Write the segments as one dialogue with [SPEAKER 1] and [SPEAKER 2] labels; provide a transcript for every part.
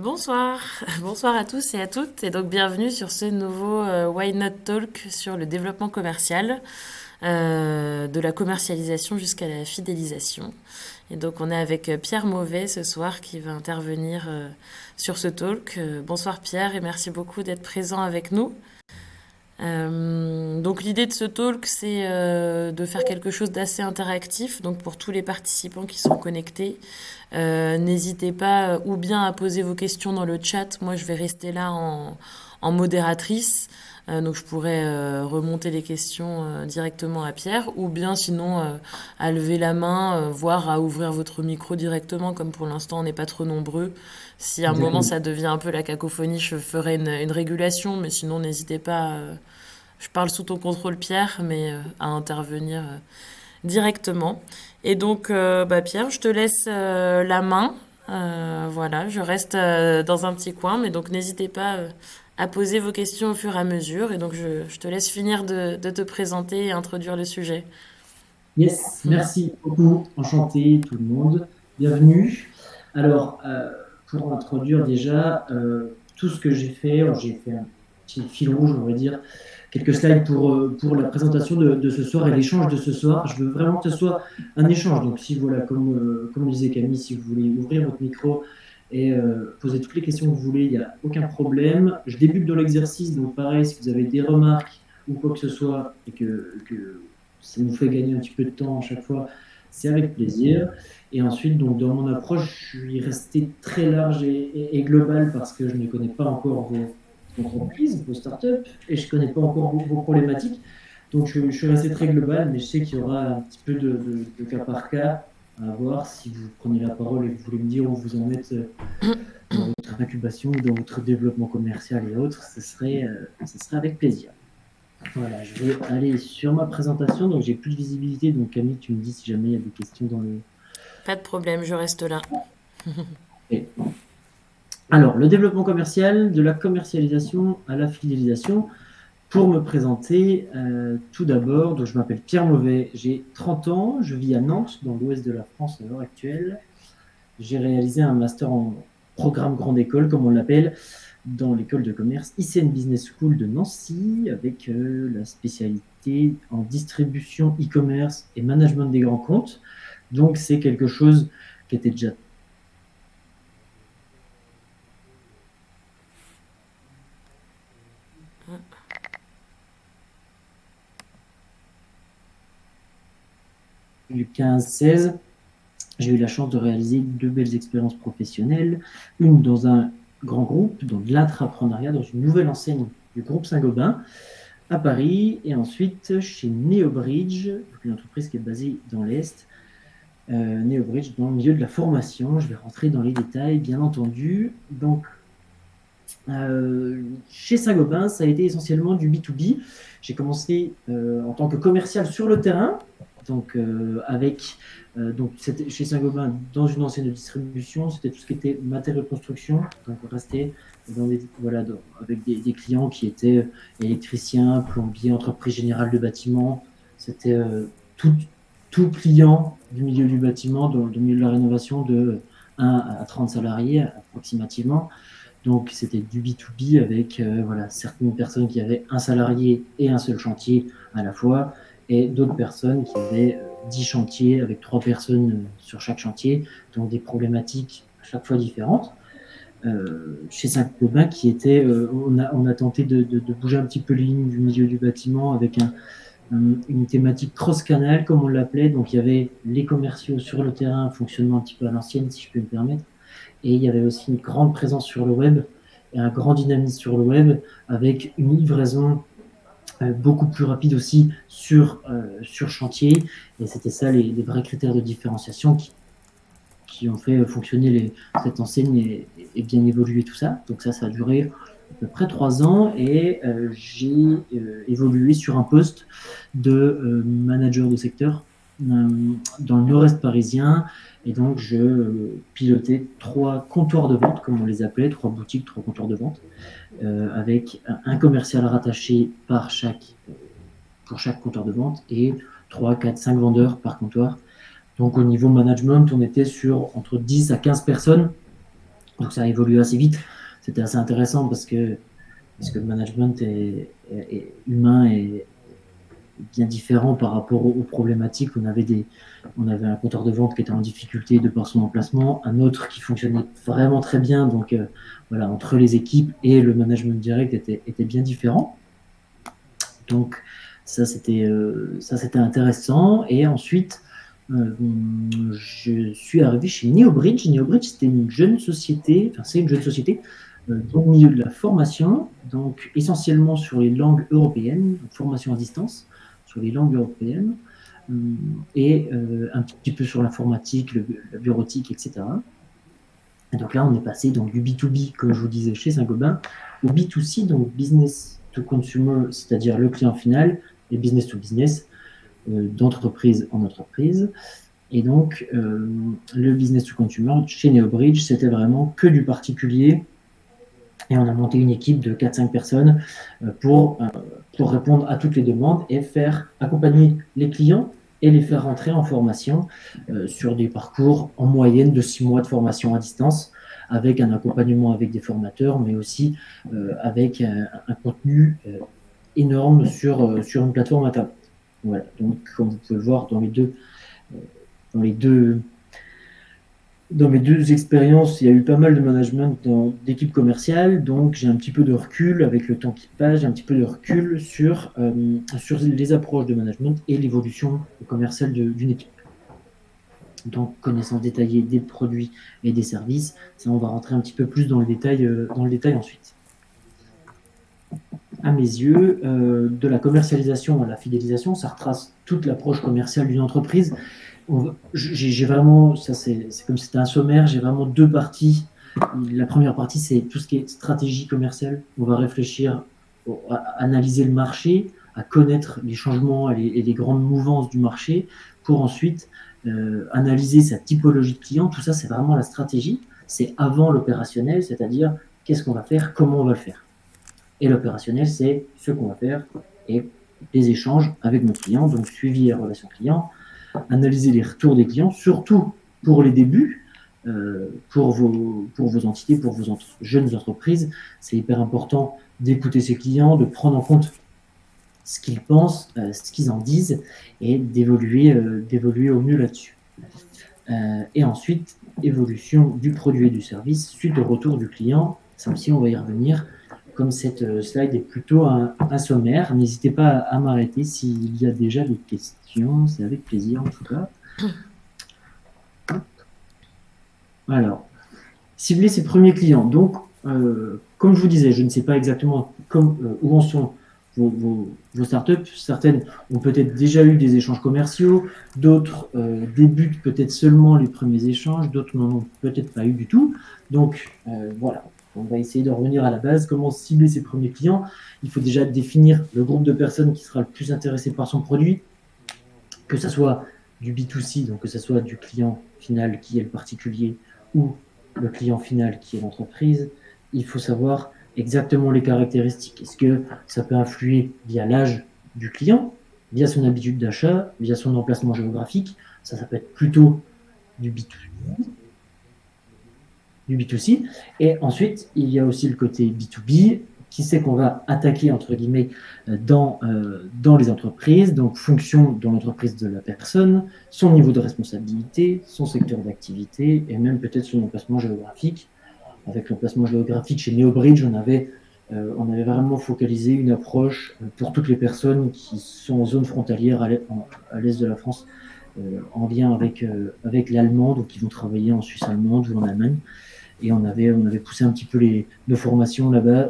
[SPEAKER 1] Bonsoir, bonsoir à tous et à toutes, et donc bienvenue sur ce nouveau Why Not Talk sur le développement commercial, de la commercialisation jusqu'à la fidélisation. Et donc on est avec Pierre Mauvais ce soir qui va intervenir sur ce talk. Bonsoir Pierre et merci beaucoup d'être présent avec nous. Donc l'idée de ce talk, c'est de faire quelque chose d'assez interactif. Donc pour tous les participants qui sont connectés, n'hésitez pas ou bien à poser vos questions dans le chat. Moi, je vais rester là en modératrice. Donc je pourrais remonter les questions directement à Pierre, ou bien sinon à lever la main, voire à ouvrir votre micro directement, comme pour l'instant on n'est pas trop nombreux. Si à un moment
[SPEAKER 2] Exactement.
[SPEAKER 1] ça devient un peu la cacophonie, je ferai une régulation, mais sinon n'hésitez pas. Je parle sous ton contrôle, Pierre, mais à intervenir directement. Et donc, Pierre, je te laisse la main. Voilà, je reste dans un petit coin, mais donc n'hésitez pas à poser vos questions au fur et à mesure. Et donc, je te laisse finir de te présenter et introduire le sujet.
[SPEAKER 2] Yes, merci beaucoup. Enchanté tout le monde. Bienvenue. Alors, pour introduire déjà tout ce que j'ai fait un petit fil rouge, on va dire, quelques slides pour la présentation de ce soir et l'échange de ce soir. Je veux vraiment que ce soit un échange. Donc, si voilà, comme disait Camille, si vous voulez ouvrir votre micro et poser toutes les questions que vous voulez, il n'y a aucun problème. Je débute dans l'exercice, donc pareil, si vous avez des remarques ou quoi que ce soit et que ça nous fait gagner un petit peu de temps à chaque fois, c'est avec plaisir. Et ensuite, donc, dans mon approche, je suis resté très large et global parce que je ne connais pas encore vos entreprises, vos startups, et je ne connais pas encore vos problématiques. Donc, je suis resté très global, mais je sais qu'il y aura un petit peu de cas par cas à voir si vous prenez la parole et que vous voulez me dire où vous en êtes dans votre incubation, dans votre développement commercial et autres, ce serait avec plaisir. Voilà, je vais aller sur ma présentation. Donc, j'ai plus de visibilité. Donc, Camille, tu me dis si jamais il y a des questions dans le.
[SPEAKER 1] Pas de problème, je reste là.
[SPEAKER 2] Et alors, le développement commercial, de la commercialisation à la fidélisation. Pour me présenter, tout d'abord, donc je m'appelle Pierre Mauvais, j'ai 30 ans, je vis à Nantes, dans l'ouest de la France à l'heure actuelle. J'ai réalisé un master en programme grande école, comme on l'appelle, dans l'école de commerce ICN Business School de Nancy, avec la spécialité en distribution e-commerce et management des grands comptes. Donc, c'est quelque chose qui était déjà du 15-16. J'ai eu la chance de réaliser deux belles expériences professionnelles, une dans un grand groupe, dans de l'intrapreneuriat, dans une nouvelle enseigne du groupe Saint-Gobain à Paris, et ensuite chez NeoBridge, une entreprise qui est basée dans l'Est, NeoBridge dans le milieu de la formation. Je vais rentrer dans les détails, bien entendu. Donc, chez Saint-Gobain, ça a été essentiellement du B2B. J'ai commencé en tant que commercial sur le terrain, donc chez Saint-Gobain dans une enseigne de distribution, c'était tout ce qui était matériaux de construction. Donc resté avec des clients qui étaient électriciens, plombiers, entreprises générales de bâtiment. C'était tout client du milieu du bâtiment, du milieu de la rénovation, de 1 à 30 salariés approximativement. Donc, c'était du B2B avec certaines personnes qui avaient un salarié et un seul chantier à la fois, et d'autres personnes qui avaient 10 chantiers avec 3 personnes sur chaque chantier, donc des problématiques à chaque fois différentes. Chez Saint-Gobain, on a tenté de bouger un petit peu les lignes du milieu du bâtiment avec une thématique cross-canal, comme on l'appelait. Donc, il y avait les commerciaux sur le terrain, fonctionnement un petit peu à l'ancienne, si je peux me permettre. Et il y avait aussi une grande présence sur le web et un grand dynamisme sur le web avec une livraison beaucoup plus rapide aussi sur chantier. Et c'était ça les vrais critères de différenciation qui ont fait fonctionner cette enseigne et bien évoluer tout ça. Donc ça a duré à peu près 3 ans et j'ai évolué sur un poste de manager de secteur dans le nord-est parisien. Et donc, je pilotais 3 comptoirs de vente, comme on les appelait, 3 boutiques, 3 comptoirs de vente, avec un commercial rattaché pour chaque comptoir de vente et 3, 4, 5 vendeurs par comptoir. Donc, au niveau management, on était sur entre 10 à 15 personnes Donc ça a évolué assez vite. C'était assez intéressant parce que le management est humain et bien différent par rapport aux problématiques. On avait un compteur de vente qui était en difficulté de par son emplacement, un autre qui fonctionnait vraiment très bien. Donc voilà, entre les équipes et le management direct était bien différent. Donc ça c'était intéressant. Et ensuite, je suis arrivé chez NeoBridge. NeoBridge, c'était une jeune société, enfin c'est une jeune société dans le milieu de la formation, donc essentiellement sur les langues européennes, donc formation à distance sur les langues européennes, et un petit peu sur l'informatique, la bureautique, etc. Et donc là, on est passé donc, du B2B, comme je vous disais, chez Saint-Gobain, au B2C, donc business to consumer, c'est-à-dire le client final, et business to business, d'entreprise en entreprise. Et donc, le business to consumer chez NeoBridge, c'était vraiment que du particulier. Et on a monté une équipe de 4-5 personnes pour répondre à toutes les demandes et accompagner les clients et les faire rentrer en formation sur des parcours en moyenne de 6 mois de formation à distance, avec un accompagnement avec des formateurs, mais aussi avec un contenu énorme sur une plateforme Internet. Voilà. Donc, comme vous pouvez le voir dans mes deux expériences, il y a eu pas mal de management d'équipes commerciales, donc j'ai un petit peu de recul avec le temps qui passe, j'ai un petit peu de recul sur les approches de management et l'évolution commerciale d'une équipe. Donc, connaissance détaillée des produits et des services, ça on va rentrer un petit peu plus dans le détail ensuite. À mes yeux, de la commercialisation à la fidélisation, ça retrace toute l'approche commerciale d'une entreprise. J'ai vraiment, ça c'est comme si c'était un sommaire, j'ai vraiment 2 parties. La première partie, c'est tout ce qui est stratégie commerciale. On va réfléchir à analyser le marché, à connaître les changements et les grandes mouvances du marché pour ensuite analyser sa typologie de clients. Tout ça, c'est vraiment la stratégie. C'est avant l'opérationnel, c'est-à-dire qu'est-ce qu'on va faire, comment on va le faire. Et l'opérationnel, c'est ce qu'on va faire et les échanges avec nos clients, donc suivi et relation client, analyser les retours des clients, surtout pour les débuts, pour vos entités, pour vos jeunes entreprises. C'est hyper important d'écouter ses clients, de prendre en compte ce qu'ils pensent, ce qu'ils en disent, et d'évoluer au mieux là-dessus. Et ensuite, évolution du produit et du service suite au retour du client. Ça aussi, on va y revenir. Comme cette slide est plutôt un sommaire, n'hésitez pas à m'arrêter s'il y a déjà des questions, c'est avec plaisir en tout cas. Alors, cibler ses premiers clients. Donc, comme je vous disais, je ne sais pas exactement où en sont vos startups. Certaines ont peut-être déjà eu des échanges commerciaux, d'autres débutent peut-être seulement les premiers échanges, d'autres n'en ont peut-être pas eu du tout. Donc, voilà. On va essayer de revenir à la base. Comment cibler ses premiers clients? Il faut déjà définir le groupe de personnes qui sera le plus intéressé par son produit, que ce soit du B2C, donc que ce soit du client final qui est le particulier ou le client final qui est l'entreprise. Il faut savoir exactement les caractéristiques. Est-ce que ça peut influer via l'âge du client, via son habitude d'achat, via son emplacement géographique? Ça peut être plutôt du B2C. Et ensuite, il y a aussi le côté B2B, qui c'est qu'on va attaquer, entre guillemets, dans les entreprises, donc fonction dans l'entreprise de la personne, son niveau de responsabilité, son secteur d'activité, et même peut-être son emplacement géographique. Avec l'emplacement géographique chez NeoBridge, on avait vraiment focalisé une approche pour toutes les personnes qui sont en zone frontalière à l'est de la France, en lien avec l'allemand, donc qui vont travailler en Suisse allemande ou en Allemagne. Et on avait poussé un petit peu nos formations là-bas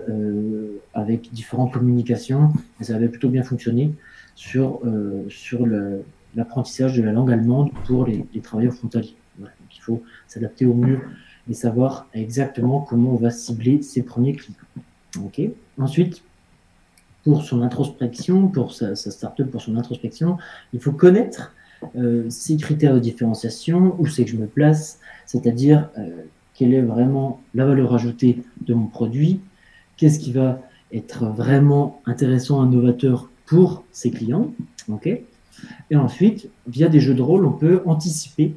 [SPEAKER 2] avec différentes communications. Et ça avait plutôt bien fonctionné sur l'apprentissage de la langue allemande pour les travailleurs frontaliers. Voilà. Donc il faut s'adapter au mieux et savoir exactement comment on va cibler ses premiers clients. Okay. Ensuite, pour son introspection, pour sa startup, pour son introspection, il faut connaître ses critères de différenciation, où c'est que je me place, c'est-à-dire quelle est vraiment la valeur ajoutée de mon produit, qu'est-ce qui va être vraiment intéressant, innovateur pour ses clients. Okay. Et ensuite, via des jeux de rôle, on peut anticiper,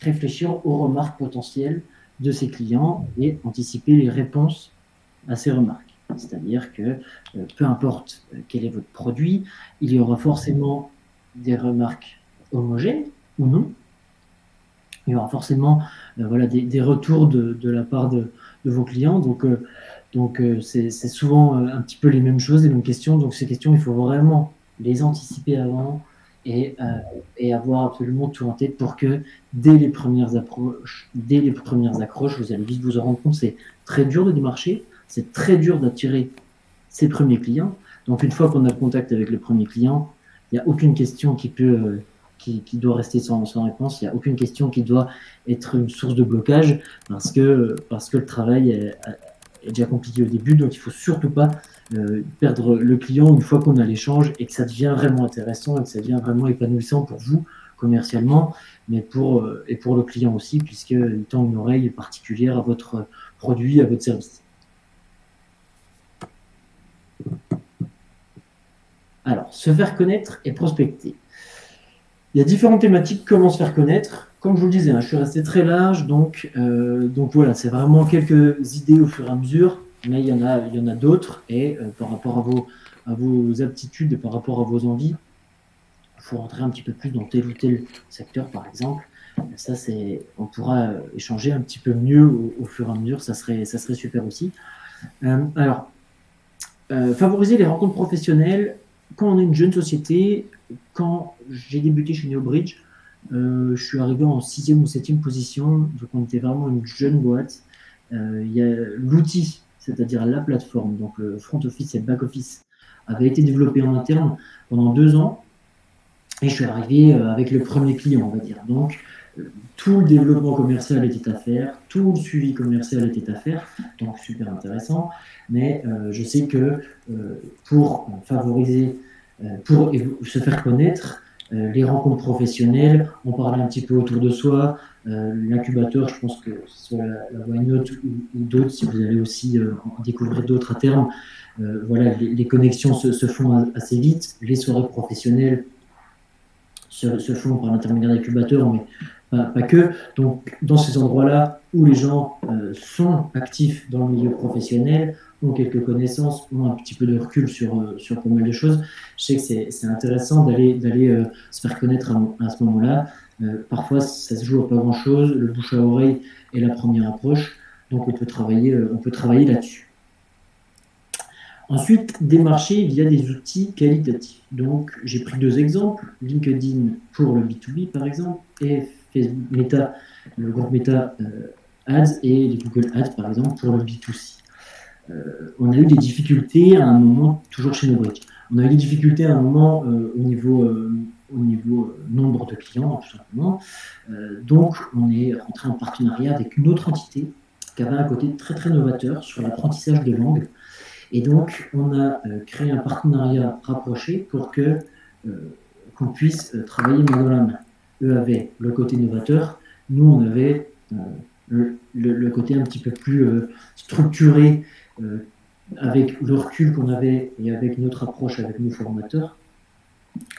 [SPEAKER 2] réfléchir aux remarques potentielles de ses clients et anticiper les réponses à ces remarques. C'est-à-dire que peu importe quel est votre produit, il y aura forcément des remarques homogènes ou non. Il y aura forcément voilà, des retours de la part de vos clients. Donc c'est souvent un petit peu les mêmes choses, les mêmes questions. Donc ces questions, il faut vraiment les anticiper avant et avoir absolument tout en tête pour que dès les premières accroches, vous allez vite vous en rendre compte, c'est très dur de démarcher, c'est très dur d'attirer ses premiers clients. Donc une fois qu'on a le contact avec le premier client, il n'y a aucune question qui doit rester sans réponse, il n'y a aucune question qui doit être une source de blocage parce que le travail est déjà compliqué au début, donc il ne faut surtout pas perdre le client une fois qu'on a l'échange et que ça devient vraiment intéressant et que ça devient vraiment épanouissant pour vous commercialement, mais et pour le client aussi, puisqu'il tend une oreille particulière à votre produit, à votre service. Alors, se faire connaître et prospecter. Il y a différentes thématiques, comment se faire connaître. Comme je vous le disais, je suis resté très large, donc voilà, c'est vraiment quelques idées au fur et à mesure, mais il y en a d'autres, et par rapport à vos aptitudes et par rapport à vos envies, il faut rentrer un petit peu plus dans tel ou tel secteur, par exemple. Ça, on pourra échanger un petit peu mieux au fur et à mesure, ça serait super aussi. Alors, favoriser les rencontres professionnelles quand on est une jeune société. Quand j'ai débuté chez NeoBridge, je suis arrivé en 6e ou 7e position, donc on était vraiment une jeune boîte. Il y a l'outil, c'est-à-dire la plateforme, donc le front office et le back office, avait été développé en interne pendant 2 ans, et je suis arrivé avec le premier client, on va dire. Donc tout le développement commercial était à faire, tout le suivi commercial était à faire, donc super intéressant. Mais je sais que pour favoriser, pour se faire connaître, les rencontres professionnelles, on parle un petit peu autour de soi, l'incubateur, je pense que ce soit la Why Not ou d'autres, si vous allez aussi en découvrir d'autres à terme, voilà, les connexions se font assez vite, les soirées professionnelles se font par l'intermédiaire d'incubateurs, mais pas que. Donc, dans ces endroits-là où les gens sont actifs dans le milieu professionnel, ont quelques connaissances, ont un petit peu de recul sur pas mal de choses, je sais que c'est intéressant d'aller se faire connaître à ce moment-là. Parfois, ça se joue à pas grand-chose. Le bouche à oreille est la première approche. Donc, on peut travailler là-dessus. Ensuite, démarcher via des outils qualitatifs. Donc, j'ai pris 2 exemples, LinkedIn pour le B2B par exemple, et Facebook Meta, le groupe Meta Ads et les Google Ads par exemple pour le B2C. On a eu des difficultés à un moment, toujours chez NeoBridge, on a eu des difficultés à un moment au niveau nombre de clients, tout simplement. Donc, on est rentré en partenariat avec une autre entité qui avait un côté très très novateur sur l'apprentissage de langue. Et donc, on a créé un partenariat rapproché pour qu'on puisse travailler main dans la main. Eux avaient le côté novateur, nous, on avait le côté un petit peu plus structuré, avec le recul qu'on avait et avec notre approche avec nos formateurs.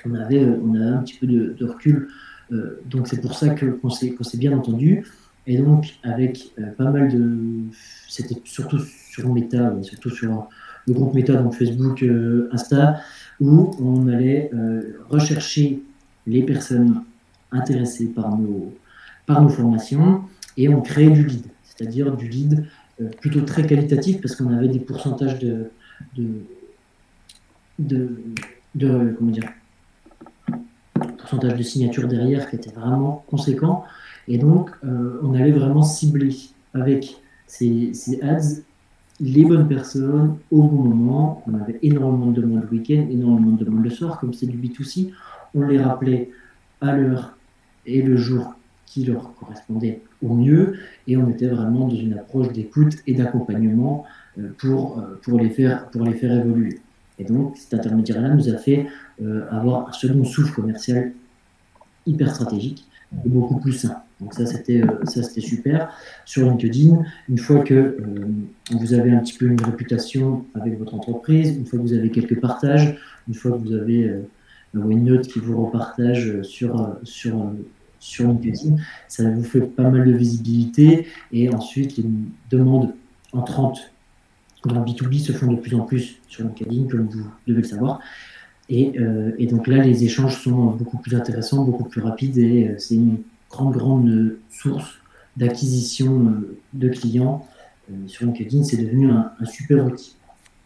[SPEAKER 2] On avait un petit peu de recul, donc c'est pour ça qu'on s'est bien entendu. Et donc, avec pas mal c'était surtout sur Meta, surtout sur le groupe Meta, donc Facebook, Insta, où on allait rechercher les personnes intéressées par nos formations et on créait du lead, c'est-à-dire du lead plutôt très qualitatif parce qu'on avait des pourcentages pourcentage de signatures derrière qui était vraiment conséquent. Et donc, on allait vraiment cibler avec ces ads les bonnes personnes au bon moment. On avait énormément de demandes le week-end, énormément de demandes le soir, comme c'est du B2C. On les rappelait à l'heure et le jour qui leur correspondait au mieux. Et on était vraiment dans une approche d'écoute et d'accompagnement pour les faire évoluer. Et donc, cet intermédiaire-là nous a fait avoir un second souffle commercial hyper stratégique et beaucoup plus sain. Donc ça, c'était super. Sur LinkedIn, une fois que vous avez un petit peu une réputation avec votre entreprise, une fois que vous avez quelques partages, une fois que vous avez OneNote qui vous repartage sur sur LinkedIn, ça vous fait pas mal de visibilité. Et ensuite, les demandes entrantes dans le B2B se font de plus en plus sur LinkedIn, comme vous devez le savoir. Et donc là, les échanges sont beaucoup plus intéressants, beaucoup plus rapides, et c'est une grande source d'acquisition de clients sur LinkedIn. C'est devenu un super outil.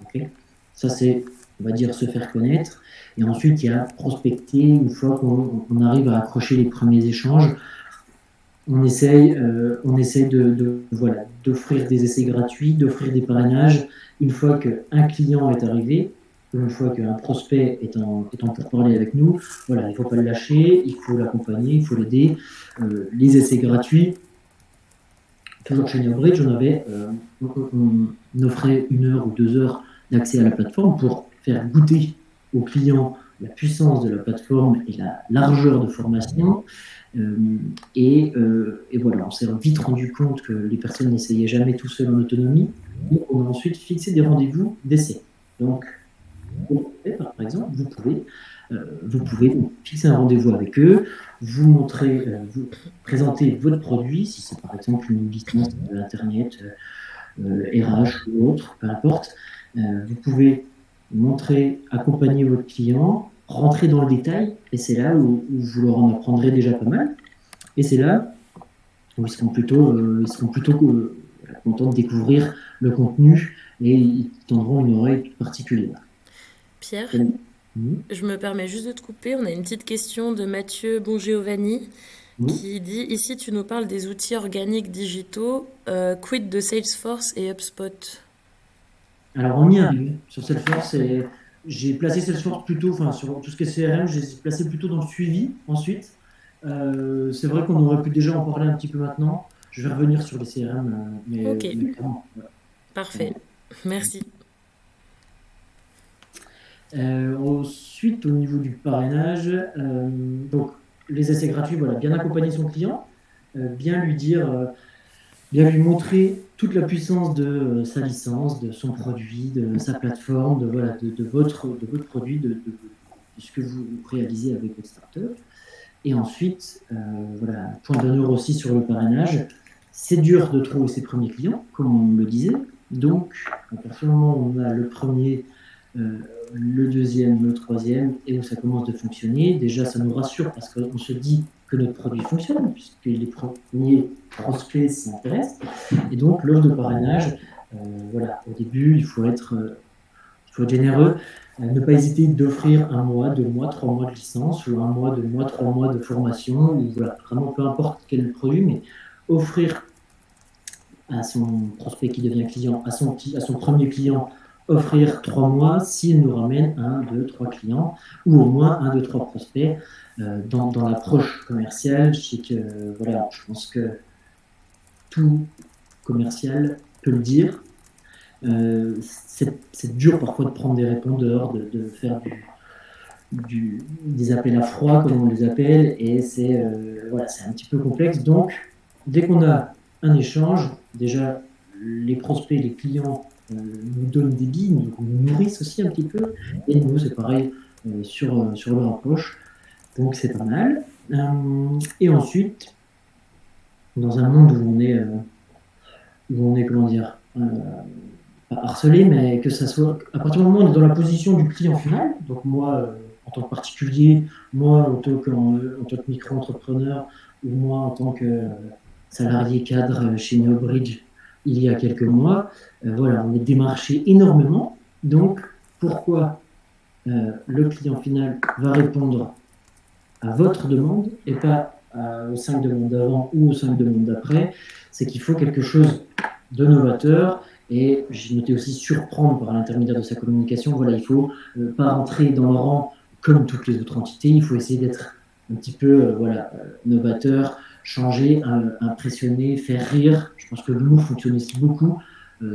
[SPEAKER 2] Okay, ça, c'est, on va dire, se faire connaître. Et ensuite, il y a prospecter. Une fois qu'on arrive à accrocher les premiers échanges, on essaye voilà, d'offrir des essais gratuits, d'offrir des parrainages. Une fois qu'un client est arrivé, une fois qu'un prospect est en pourparlers avec nous, voilà, il ne faut pas le lâcher, il faut l'accompagner, il faut l'aider. Les essais gratuits, toujours chez NeoBridge, on offrait 1 heure ou 2 heures d'accès à la plateforme pour faire goûter aux clients la puissance de la plateforme et la largeur de formation. Et voilà, on s'est vite rendu compte que les personnes n'essayaient jamais tout seules en autonomie. Donc, on a ensuite fixé des rendez-vous d'essai. Donc, par exemple, vous pouvez fixer un rendez-vous avec eux, vous montrer, vous présenter votre produit, si c'est par exemple une licence Internet, RH ou autre, peu importe. Vous pouvez montrer, accompagner votre client, rentrer dans le détail, et c'est là où vous leur en apprendrez déjà pas mal. Et c'est là où ils seront plutôt contents de découvrir le contenu, et ils tendront une oreille particulière.
[SPEAKER 1] Pierre, je me permets juste de te couper. On a une petite question de Mathieu Bongiovanni qui dit « Ici, tu nous parles des outils organiques digitaux, quid de Salesforce et HubSpot ?»
[SPEAKER 2] Alors, on y arrive. Sur Salesforce, j'ai placé Salesforce plutôt, enfin, sur tout ce qui est CRM, j'ai placé plutôt dans le suivi ensuite. C'est vrai qu'on aurait pu déjà en parler un petit peu maintenant. Je vais revenir sur les CRM,
[SPEAKER 1] Ok,
[SPEAKER 2] mais clairement. Voilà.
[SPEAKER 1] Parfait. Merci.
[SPEAKER 2] Ensuite, au niveau du parrainage, donc les essais gratuits, voilà, bien accompagner son client, bien lui dire, bien lui montrer toute la puissance de sa licence, de son produit, de sa plateforme, de votre produit, de ce que vous réalisez avec votre startup. Et ensuite, voilà, point d'honneur aussi sur le parrainage. C'est dur de trouver ses premiers clients, comme on le disait. Donc, à partir du moment où on a le premier, le deuxième, le troisième, et où ça commence de fonctionner, déjà ça nous rassure parce qu'on se dit que notre produit fonctionne, puisque les premiers prospects s'intéressent. Et donc, l'offre de parrainage, voilà, au début, il faut être généreux. Ne pas hésiter d'offrir 1 mois, 2 mois, 3 mois de licence, ou 1 mois, 2 mois, 3 mois de formation, ou voilà, vraiment peu importe quel produit, mais offrir à son prospect qui devient client, à son premier client, offrir 3 mois s'il nous ramène 1, 2, 3 clients, ou au moins 1, 2, 3 prospects. Dans l'approche commerciale, je sais que, voilà, je pense que tout commercial peut le dire. C'est dur parfois de prendre des répondeurs, de faire des appels à froid, comme on les appelle, et c'est un petit peu complexe. Donc, dès qu'on a un échange, déjà, les prospects, les clients nous donnent des billes, nous nourrissent aussi un petit peu, et nous, c'est pareil sur leur approche. Donc, c'est pas mal. Et ensuite, dans un monde où on est comment dire, pas harcelé, mais que ça soit, à partir du moment où on est dans la position du client final, donc moi, en tant que particulier, moi, en tant que micro-entrepreneur, ou moi, en tant que salarié cadre chez NeoBridge, il y a quelques mois, voilà, on est démarché énormément. Donc, pourquoi le client final va répondre à votre demande et pas aux 5 demandes d'avant ou aux 5 demandes d'après? C'est qu'il faut quelque chose de novateur. Et j'ai noté aussi surprendre par l'intermédiaire de sa communication. Voilà, il ne faut pas rentrer dans le rang comme toutes les autres entités. Il faut essayer d'être un petit peu novateur, changer, impressionner, faire rire. Je pense que l'humour fonctionne aussi beaucoup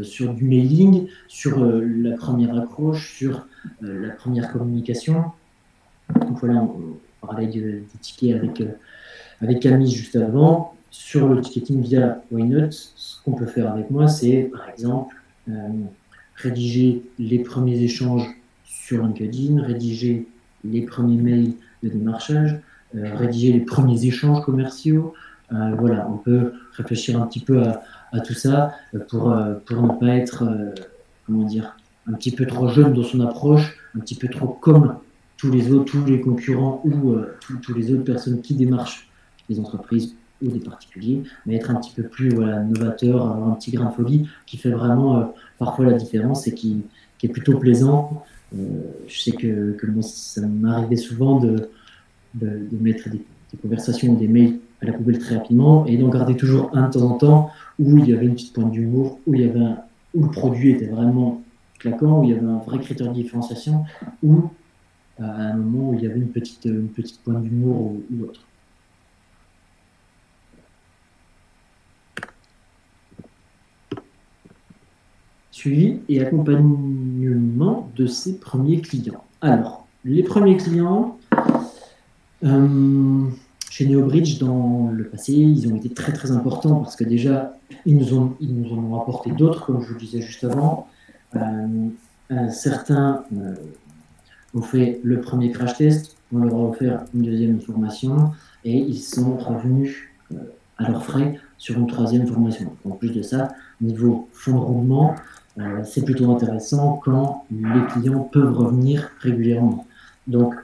[SPEAKER 2] sur du mailing, sur la première accroche, sur la première communication. Donc voilà, on parlait des tickets avec Camille juste avant. Sur le ticketing via Why-Not, ce qu'on peut faire avec moi, c'est par exemple rédiger les premiers échanges sur LinkedIn, rédiger les premiers mails de démarchage, rédiger les premiers échanges commerciaux. Voilà, on peut réfléchir un petit peu à tout ça pour ne pas être, comment dire, un petit peu trop jeune dans son approche, un petit peu trop comme tous les autres, tous les concurrents ou tous les autres personnes qui démarchent les entreprises ou des particuliers, mais être un petit peu plus novateur, avoir un petit grain de folie qui fait vraiment parfois la différence et qui est plutôt plaisant. Je sais que moi, ça m'arrivait souvent de mettre des conversations ou des mails à la poubelle très rapidement et d'en garder toujours un de temps en temps où il y avait une petite pointe d'humour, où où le produit était vraiment claquant, où il y avait un vrai critère de différenciation, ou à un moment où il y avait une petite pointe d'humour ou autre. Suivi et accompagnement de ses premiers clients. Alors, les premiers clients, chez NeoBridge, dans le passé, ils ont été très très importants parce que déjà, ils nous en ont apporté d'autres, comme je vous le disais juste avant. Certains ont fait le premier crash test, on leur a offert une deuxième formation et ils sont revenus à leurs frais sur une troisième formation. En plus de ça, niveau fonds de roulement, c'est plutôt intéressant quand les clients peuvent revenir régulièrement. Donc,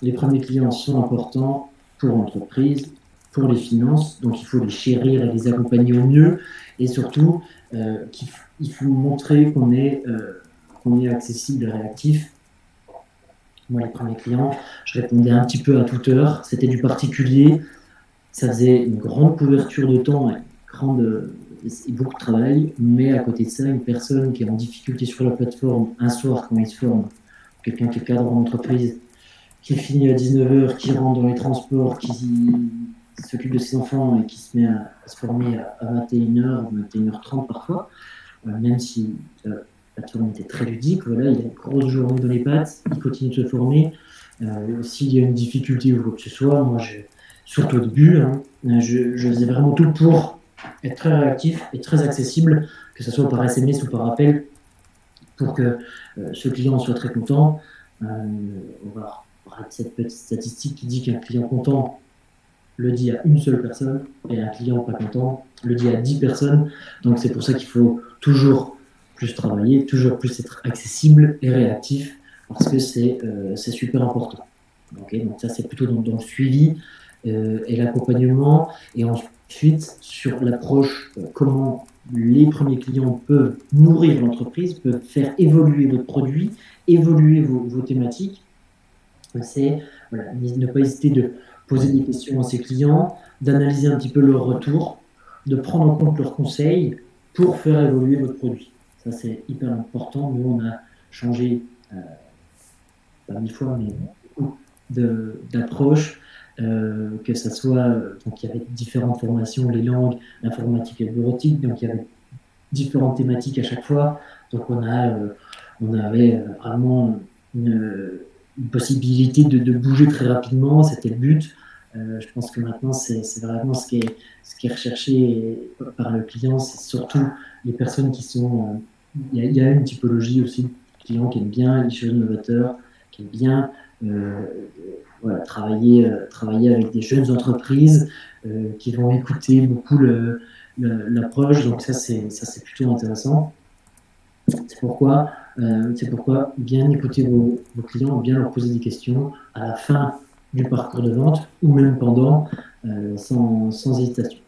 [SPEAKER 2] les premiers clients sont importants pour l'entreprise, pour les finances, donc il faut les chérir et les accompagner au mieux, et surtout, il faut montrer qu'on est accessible et réactif. Moi, les premiers clients, je répondais un petit peu à toute heure, c'était du particulier, ça faisait une grande couverture de temps et beaucoup de travail, mais à côté de ça, une personne qui est en difficulté sur la plateforme un soir quand il se forme, quelqu'un qui est cadre en entreprise, qui finit à 19h, qui rentre dans les transports, qui s'occupe de ses enfants et qui se met à se former à 21h, 21h30 parfois, même si la plateforme était très ludique, voilà, il a une grosse journée dans les pattes, il continue de se former. S'il y a une difficulté ou quoi que ce soit, moi, surtout au début, je faisais vraiment tout pour être très réactif et très accessible, que ce soit par SMS ou par appel, pour que ce client soit très content. On va cette petite statistique qui dit qu'un client content le dit à une seule personne et un client pas content le dit à 10 personnes. Donc c'est pour ça qu'il faut toujours plus travailler, toujours plus être accessible et réactif parce que c'est super important. Okay, donc ça c'est plutôt dans le suivi et l'accompagnement. Et ensuite sur l'approche, comment les premiers clients peuvent nourrir l'entreprise, peuvent faire évoluer votre produit, évoluer vos thématiques. C'est ne pas hésiter de poser des questions à ses clients, d'analyser un petit peu leur retour, de prendre en compte leurs conseils pour faire évoluer votre produit. Ça, c'est hyper important. Nous, on a changé, pas 1000 fois, mais beaucoup d'approches, que ça soit, donc il y avait différentes formations, les langues, l'informatique et le bureautique, donc il y avait différentes thématiques à chaque fois. Donc on avait vraiment une possibilité de bouger très rapidement, c'était le but. Je pense que maintenant, c'est vraiment ce qui est recherché par le client, c'est surtout les personnes qui sont... Il y a une typologie aussi de clients qui aiment bien les choses novateurs, qui aiment bien travailler avec des jeunes entreprises qui vont écouter beaucoup l'approche, donc ça c'est plutôt intéressant. C'est pourquoi bien écouter vos clients, bien leur poser des questions à la fin du parcours de vente ou même pendant, sans hésitation.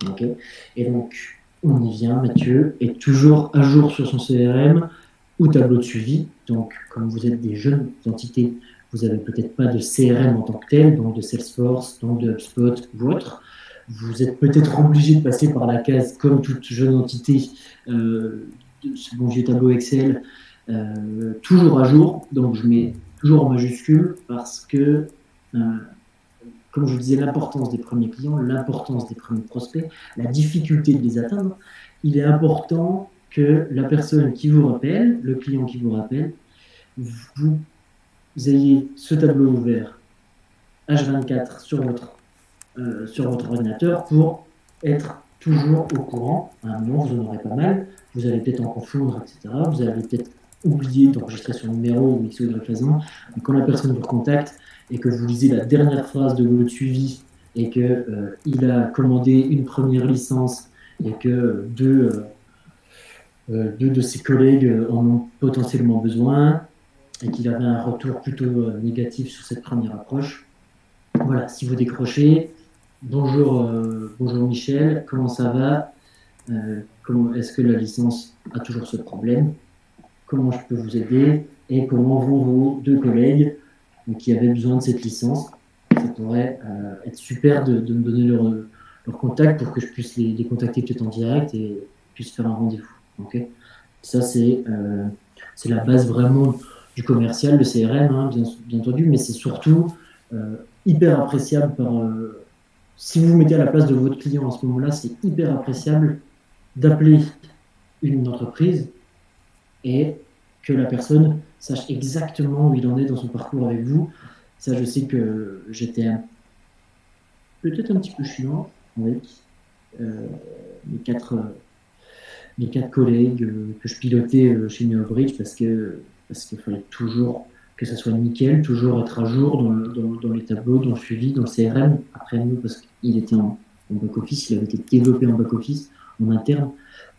[SPEAKER 2] Okay. Et donc, on y vient, Mathieu est toujours à jour sur son CRM ou tableau de suivi. Donc, comme vous êtes des jeunes entités, vous n'avez peut-être pas de CRM en tant que tel, donc de Salesforce, donc de HubSpot ou autre. Vous êtes peut-être obligé de passer par la case, comme toute jeune entité, ce bon vieux tableau Excel, toujours à jour. Donc, je mets toujours en majuscule parce que, comme je vous disais, l'importance des premiers clients, l'importance des premiers prospects, la difficulté de les atteindre, il est important que la personne qui vous rappelle, le client qui vous rappelle, vous ayez ce tableau ouvert H24 sur votre ordinateur pour être toujours au courant. À un moment, vous en aurez pas mal, vous allez peut-être en confondre, etc. Vous allez peut-être oublié d'enregistrer son numéro ou X ou Y raison. Mais quand la personne vous contacte et que vous lisez la dernière phrase de votre suivi et que il a commandé une première licence et que deux de ses collègues en ont potentiellement besoin et qu'il avait un retour plutôt négatif sur cette première approche. Voilà, si vous décrochez, bonjour, bonjour Michel, comment ça va? Est-ce que la licence a toujours ce problème? Comment je peux vous aider? Et comment vont vos deux collègues qui avaient besoin de cette licence? Ça pourrait être super de me donner leur contact pour que je puisse les contacter peut-être en direct et puisse faire un rendez-vous. Okay, ça, c'est la base vraiment du commercial, le CRM, hein, bien entendu, mais c'est surtout hyper appréciable si vous vous mettez à la place de votre client à ce moment-là, c'est hyper appréciable d'appeler une entreprise et que la personne sache exactement où il en est dans son parcours avec vous. Ça, je sais que j'étais peut-être un petit peu chiant avec mes quatre collègues que je pilotais chez NeoBridge parce qu'il fallait toujours que ça soit nickel, toujours être à jour dans les tableaux, dans le suivi, dans le CRM. Après nous, parce qu'il était en back-office, il avait été développé en back-office, en interne.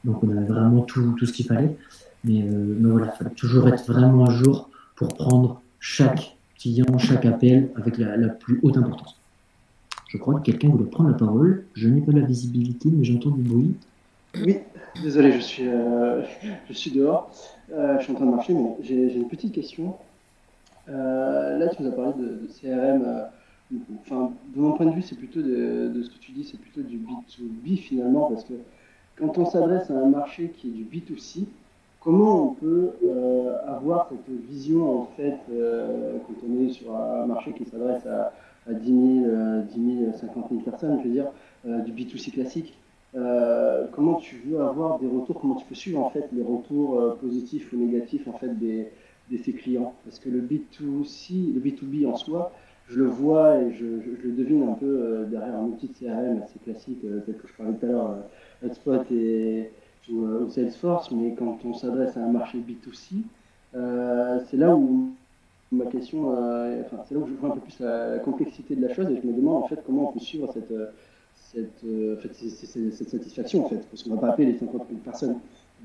[SPEAKER 2] Donc on avait vraiment tout ce qu'il fallait. Mais voilà, il fallait toujours être vraiment à jour pour prendre chaque client, chaque appel avec la plus haute importance. Je crois que quelqu'un voulait prendre la parole. Je n'ai pas la visibilité, mais j'entends du bruit.
[SPEAKER 3] Oui, désolé, je suis dehors. Je suis en train de marcher, mais j'ai une petite question. Là, tu nous as parlé de CRM. Enfin, de mon point de vue, c'est plutôt de ce que tu dis, c'est plutôt du B2B finalement, parce que quand on s'adresse à un marché qui est du B2C, comment on peut avoir cette vision en fait quand on est sur un marché qui s'adresse à 10 000, 50 000 personnes, je veux dire, du B2C classique? Comment tu veux avoir des retours, comment tu peux suivre en fait les retours positifs ou négatifs en fait de tes clients? Parce que le B2C, le B2B en soi, je le vois et je le devine un peu derrière un outil de CRM assez classique, tel que je parlais tout à l'heure, HubSpot ou Salesforce, mais quand on s'adresse à un marché B2C, c'est là où ma question, c'est là où je vois un peu plus la complexité de la chose et je me demande en fait comment on peut suivre cette satisfaction en fait, parce qu'on ne va pas appeler les 50 000 personnes.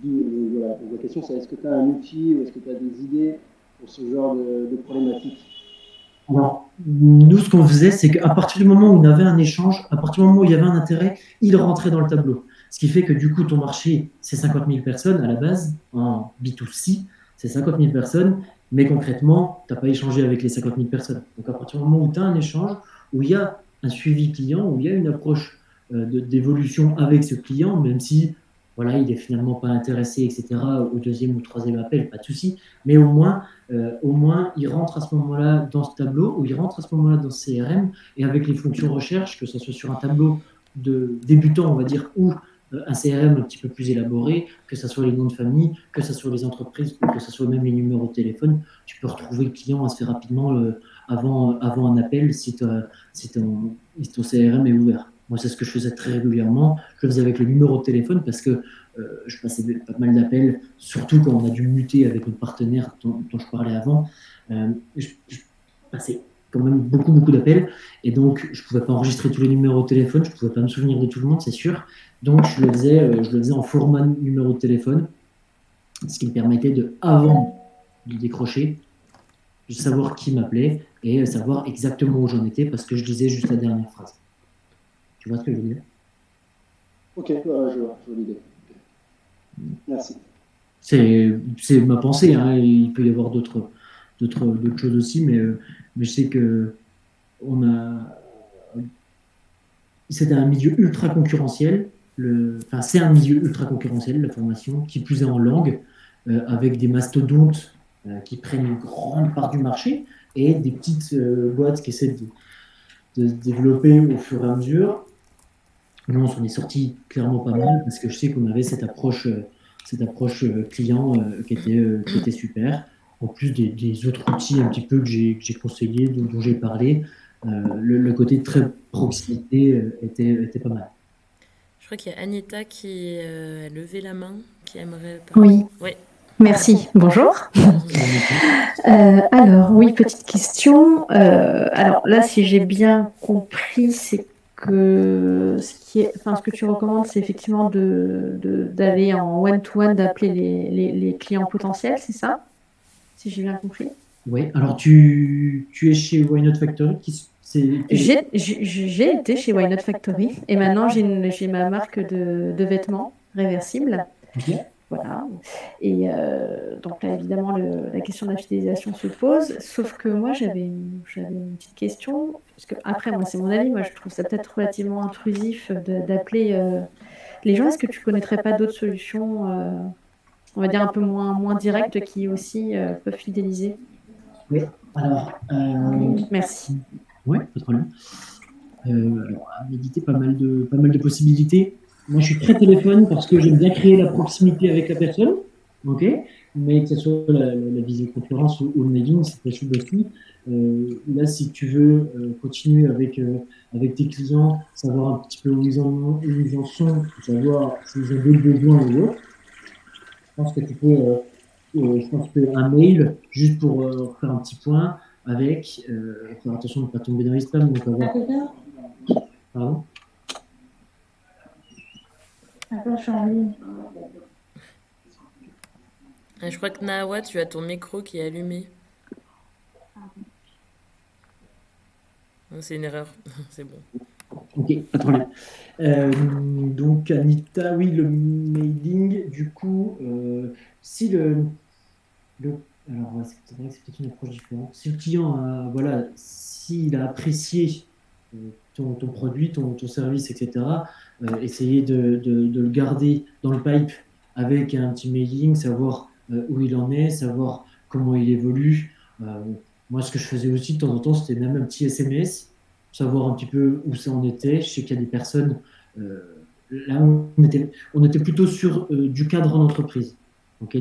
[SPEAKER 3] Voilà. Donc, la question c'est est-ce que tu as un outil ou est-ce que tu as des idées pour ce genre de problématique?
[SPEAKER 2] Alors, nous, ce qu'on faisait, c'est qu'à partir du moment où on avait un échange, à partir du moment où il y avait un intérêt, il rentrait dans le tableau. Ce qui fait que du coup, ton marché, c'est 50 000 personnes à la base, en B2C, c'est 50 000 personnes, mais concrètement, tu n'as pas échangé avec les 50 000 personnes. Donc à partir du moment où tu as un échange, où il y a un suivi client, où il y a une approche d'évolution avec ce client, même si voilà, il n'est finalement pas intéressé, etc., au deuxième ou troisième appel, pas de souci, mais au moins, il rentre à ce moment-là dans ce tableau, ou il rentre à ce moment-là dans ce CRM, et avec les fonctions recherche, que ce soit sur un tableau de débutant, on va dire, ou un CRM un petit peu plus élaboré, que ce soit les noms de famille, que ce soit les entreprises, ou que ce soit même les numéros de téléphone, tu peux retrouver le client assez rapidement avant un appel si ton CRM est ouvert. Moi, c'est ce que je faisais très régulièrement. Je le faisais avec le numéro de téléphone parce que je passais pas mal d'appels, surtout quand on a dû muter avec notre partenaire dont je parlais avant. Je passais quand même beaucoup d'appels et donc je ne pouvais pas enregistrer tous les numéros de téléphone, je ne pouvais pas me souvenir de tout le monde, c'est sûr. Donc je le faisais en format numéro de téléphone, ce qui me permettait avant de décrocher, de savoir qui m'appelait et savoir exactement où j'en étais parce que je disais juste la dernière phrase. Tu vois ce que je veux dire?
[SPEAKER 3] Ok, je vois l'idée. Merci.
[SPEAKER 2] C'est ma pensée, hein. Il peut y avoir d'autres choses aussi, mais je sais que c'était un milieu ultra concurrentiel. C'est un milieu ultra concurrentiel, la formation, qui plus est en langue, avec des mastodontes qui prennent une grande part du marché et des petites boîtes qui essaient de se développer au fur et à mesure. Nous, on s'en est sorti clairement pas mal parce que je sais qu'on avait cette approche client qui était super. En plus des autres outils un petit peu que j'ai conseillés, dont j'ai parlé, le côté très proximité était pas mal.
[SPEAKER 1] Je crois qu'il y a Anita qui a levé la main, qui aimerait parler.
[SPEAKER 4] Oui.
[SPEAKER 1] Ouais.
[SPEAKER 4] Merci, bonjour. Alors, oui, petite question. Alors là, si j'ai bien compris, c'est que ce que tu recommandes, c'est effectivement d'aller en one-to-one, d'appeler les clients potentiels, c'est ça? Si j'ai bien compris.
[SPEAKER 2] Oui, alors tu es chez Why Not Factory,
[SPEAKER 4] J'ai été chez Why Not Factory et maintenant j'ai ma marque de vêtements réversibles.
[SPEAKER 2] Ok.
[SPEAKER 4] Voilà. Et donc là, évidemment, la question de la fidélisation se pose. Sauf que moi, j'avais une petite question. Parce que, après, moi, c'est mon avis. Moi, je trouve ça peut-être relativement intrusif d'appeler les gens. Est-ce que tu connaîtrais pas d'autres solutions, on va dire un peu moins directes, qui aussi peuvent fidéliser?
[SPEAKER 2] Oui, alors,
[SPEAKER 4] Merci.
[SPEAKER 2] ouais, pas de problème. Alors, à méditer, pas mal de possibilités. Moi, je suis très téléphone parce que j'aime bien créer la proximité avec la personne, ok? Mais que ce soit la visioconférence ou le mailing, c'est possible aussi. Là, si tu veux continuer avec tes clients, savoir un petit peu où ils en sont, savoir s'ils ont d'autres besoins ou autres, je pense que tu peux, je pense que un mail, juste pour faire un petit point avec, faire attention de ne pas tomber dans les spams, donc avoir. Pardon.
[SPEAKER 4] Attends, je suis en ligne.
[SPEAKER 1] Je crois que Nawa, tu as ton micro qui est allumé. C'est une erreur, c'est bon.
[SPEAKER 2] Ok, pas de problème. Donc Anita, oui, le mailing, du coup, si alors ouais, c'est vrai que c'est peut-être une approche différente. Si le client voilà, s'il a apprécié ton produit, ton service, etc., essayer de le garder dans le pipe avec un petit mailing, savoir où il en est, savoir comment il évolue. Moi, ce que je faisais aussi de temps en temps, c'était même un petit SMS, savoir un petit peu où ça en était. Je sais qu'il y a des personnes, là, on était plutôt sur du cadre en entreprise. Ok,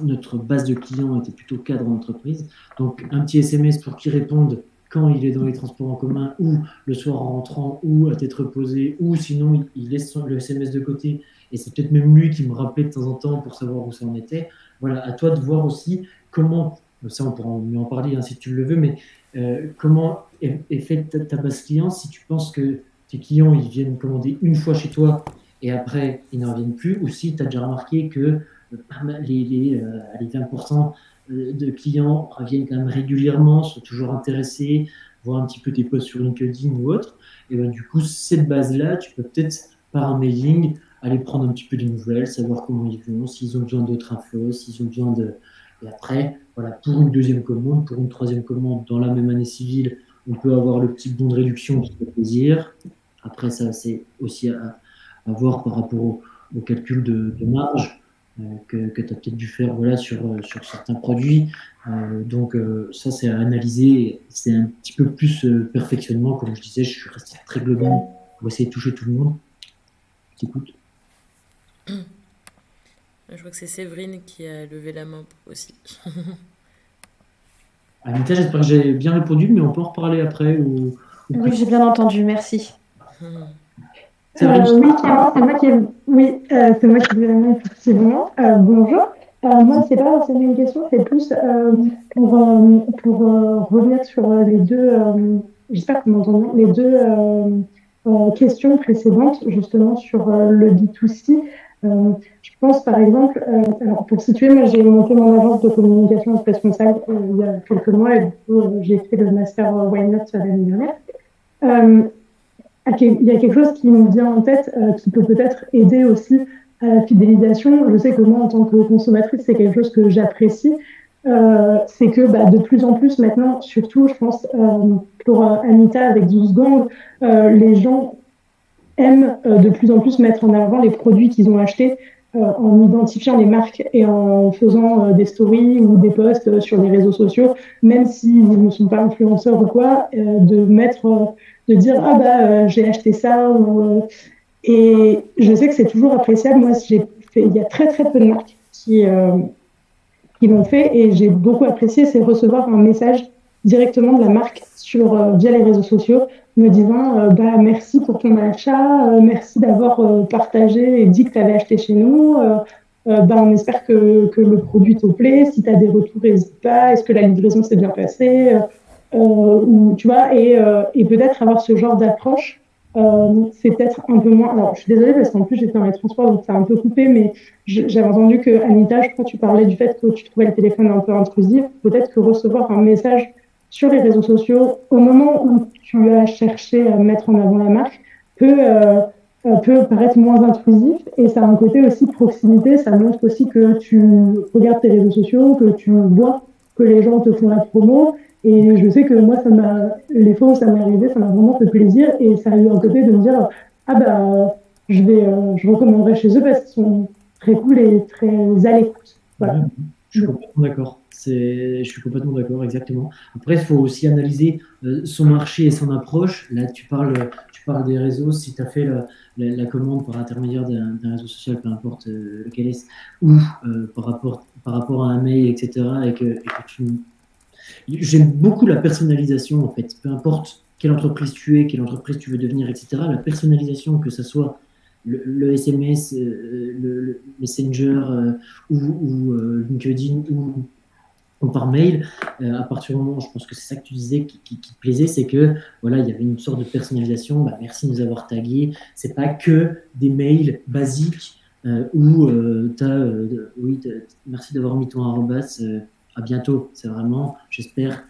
[SPEAKER 2] notre base de clients était plutôt cadre en entreprise. Donc, un petit SMS pour qu'il réponde quand il est dans les transports en commun ou le soir en rentrant ou à tête reposée ou sinon il laisse le SMS de côté et c'est peut-être même lui qui me rappelait de temps en temps pour savoir où ça en était. Voilà, à toi de voir aussi comment, ça on pourra mieux en parler hein, si tu le veux, mais comment est faite ta base client si tu penses que tes clients ils viennent commander une fois chez toi et après ils n'en reviennent plus ou si tu as déjà remarqué que les 20% de clients reviennent quand même régulièrement, sont toujours intéressés, voir un petit peu tes posts sur LinkedIn ou autre. Et ben, du coup, cette base-là, tu peux peut-être, par un mailing, aller prendre un petit peu des nouvelles, savoir comment ils vont, s'ils ont besoin d'autres infos, s'ils ont besoin de. Et après, voilà, pour une deuxième commande, pour une troisième commande dans la même année civile, on peut avoir le petit bon de réduction qui fait plaisir. Après, ça, c'est aussi à voir par rapport au calcul de marge que tu as peut-être dû faire voilà, sur certains produits. Donc ça, c'est à analyser. C'est un petit peu plus perfectionnement. Comme je disais, je suis resté très global pour essayer de toucher tout le monde. Je t'écoute.
[SPEAKER 1] Je crois que c'est Séverine qui a levé la main aussi.
[SPEAKER 2] Anita, j'espère que j'ai bien répondu, mais on peut en reparler après.
[SPEAKER 4] Oui, j'ai bien entendu, merci.
[SPEAKER 5] Oui, Clément, c'est moi qui dis la main, effectivement. Bonjour. Moi, c'est pas forcément une question, c'est plus pour revenir sur les deux, j'espère que vous m'entendez, les deux questions précédentes, justement sur le B2C. Je pense par exemple, alors pour situer, moi j'ai monté mon agence de communication responsable il y a quelques mois et du coup j'ai fait le master Why Not l'année dernière. Il y a quelque chose qui me vient en tête qui peut peut-être aider aussi à la fidélisation. Je sais que moi, en tant que consommatrice, c'est quelque chose que j'apprécie. C'est que de plus en plus maintenant, surtout, je pense, pour Anita avec 12 Gang, les gens aiment de plus en plus mettre en avant les produits qu'ils ont achetés en identifiant les marques et en faisant des stories ou des posts sur les réseaux sociaux, même s'ils ne sont pas influenceurs ou quoi, de dire j'ai acheté ça et je sais que c'est toujours appréciable. Moi, il y a très très peu de marques qui l'ont fait et j'ai beaucoup apprécié, c'est recevoir un message directement de la marque via les réseaux sociaux me disant merci pour ton achat, merci d'avoir partagé et dit que tu avais acheté chez nous, on espère que le produit te plaît. Si tu as des retours, n'hésite pas. Est-ce que la livraison s'est bien passée? Ou, tu vois, et peut-être avoir ce genre d'approche, c'est peut-être un peu moins. Alors, je suis désolée parce qu'en plus, j'étais dans les transports, donc ça a un peu coupé, mais j'avais entendu que, Anita, je crois que tu parlais du fait que tu trouvais le téléphone un peu intrusif. Peut-être que recevoir un message sur les réseaux sociaux au moment où tu as cherché à mettre en avant la marque peut paraître moins intrusif, et ça a un côté aussi proximité. Ça montre aussi que tu regardes tes réseaux sociaux, que tu vois que les gens te font la promo. Et je sais que moi, les fois où ça m'est arrivé, ça m'a vraiment fait plaisir, et ça a eu un côté de me dire, ah bah, je recommanderais chez eux parce qu'ils sont très cool et très à l'écoute. Voilà.
[SPEAKER 2] Je suis complètement d'accord. Je suis complètement d'accord, exactement. Après, il faut aussi analyser son marché et son approche. Là, tu parles des réseaux. Si tu as fait la commande par intermédiaire d'un réseau social, peu importe lequel est, ou par rapport à un mail, etc., et que j'aime beaucoup la personnalisation, en fait. Peu importe quelle entreprise tu es, quelle entreprise tu veux devenir, etc., la personnalisation, que ce soit le SMS, le Messenger ou LinkedIn ou par mail, à partir du moment, je pense que c'est ça que tu disais qui te plaisait, c'est que voilà, il y avait une sorte de personnalisation. Bah, merci de nous avoir tagués. C'est pas que des mails basiques où merci d'avoir mis ton arrobas, à bientôt. C'est vraiment, j'espère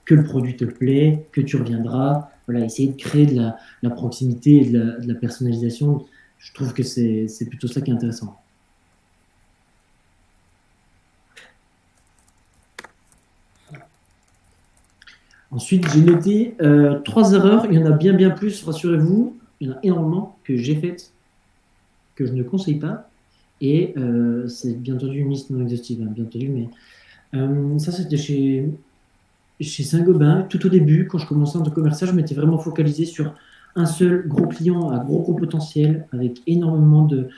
[SPEAKER 2] que le produit te plaît, que tu reviendras. Voilà, essayer de créer de la proximité et de la personnalisation. Je trouve que c'est plutôt ça qui est intéressant. Ensuite, j'ai noté 3 erreurs. Il y en a bien plus, rassurez-vous. Il y en a énormément que j'ai faites, que je ne conseille pas. Et c'est bien entendu une liste non exhaustive, hein, bien entendu, mais ça, c'était chez Saint-Gobain. Tout au début, quand je commençais en tant que commercial, je m'étais vraiment focalisé sur un seul gros client à gros potentiel, avec énormément de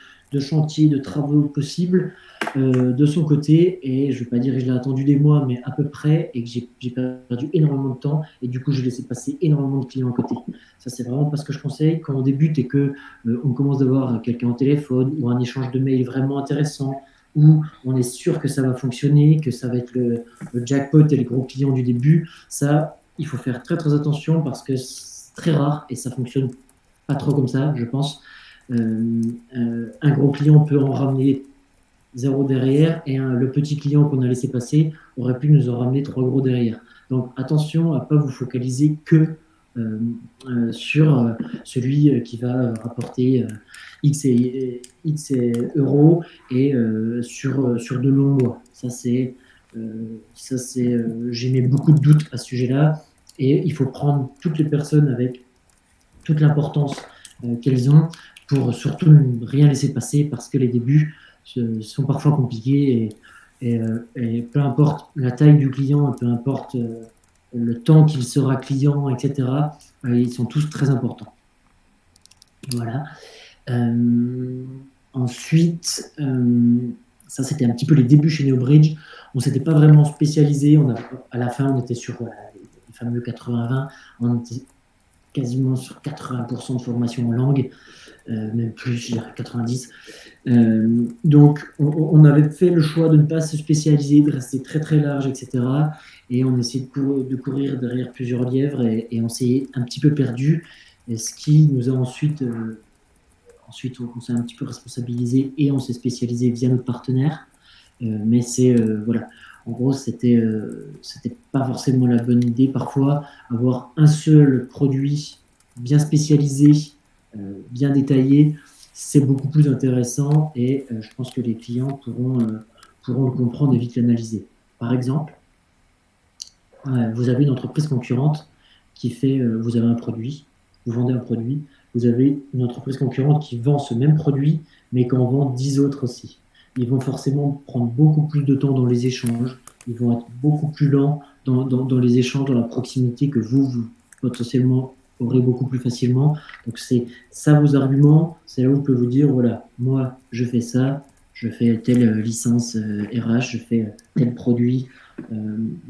[SPEAKER 2] chantiers, de travaux possibles de son côté. Et je ne vais pas dire que je l'ai attendu des mois, mais à peu près, et que j'ai perdu énormément de temps. Et du coup, je laissais passer énormément de clients à côté. Ça, c'est vraiment pas ce que je conseille. Quand on débute et que on commence d'avoir quelqu'un au téléphone ou un échange de mails vraiment intéressant, où on est sûr que ça va fonctionner, que ça va être le jackpot et les gros clients du début, ça, il faut faire très attention parce que c'est très rare et ça fonctionne pas trop comme ça, je pense. Un gros client peut en ramener 0 derrière, et le petit client qu'on a laissé passer aurait pu nous en ramener 3 gros derrière. Donc attention à ne pas vous focaliser que sur celui qui va rapporter X euros et sur de longs mois. J'ai mis beaucoup de doutes à ce sujet-là, et il faut prendre toutes les personnes avec toute l'importance qu'elles ont, pour surtout ne rien laisser passer, parce que les débuts sont parfois compliqués, et peu importe la taille du client, peu importe le temps qu'il sera client, etc., ils sont tous très importants. Voilà. Ensuite, ça c'était un petit peu les débuts chez NeoBridge. On ne s'était pas vraiment spécialisé. À la fin, on était sur les fameux 80-20. On était quasiment sur 80% de formation en langue, même plus, je dirais 90. Donc, on avait fait le choix de ne pas se spécialiser, de rester très large, etc. Et on essayait de courir derrière plusieurs lièvres, et on s'est un petit peu perdu. Et ce qui nous a ensuite, on s'est un petit peu responsabilisé et on s'est spécialisé via notre partenaire. Mais voilà. En gros, c'était pas forcément la bonne idée. Parfois, avoir un seul produit bien spécialisé, bien détaillé, c'est beaucoup plus intéressant, et je pense que les clients pourront le comprendre et vite l'analyser. Par exemple, vous avez une entreprise concurrente qui fait, vous avez un produit, vous vendez un produit, vous avez une entreprise concurrente qui vend ce même produit, mais qui en vend 10 autres aussi. Ils vont forcément prendre beaucoup plus de temps dans les échanges, ils vont être beaucoup plus lents dans les échanges, dans la proximité, que vous potentiellement aurez beaucoup plus facilement. Donc c'est ça vos arguments, c'est là où vous pouvez vous dire, voilà, moi je fais ça, je fais telle licence RH, je fais tel produit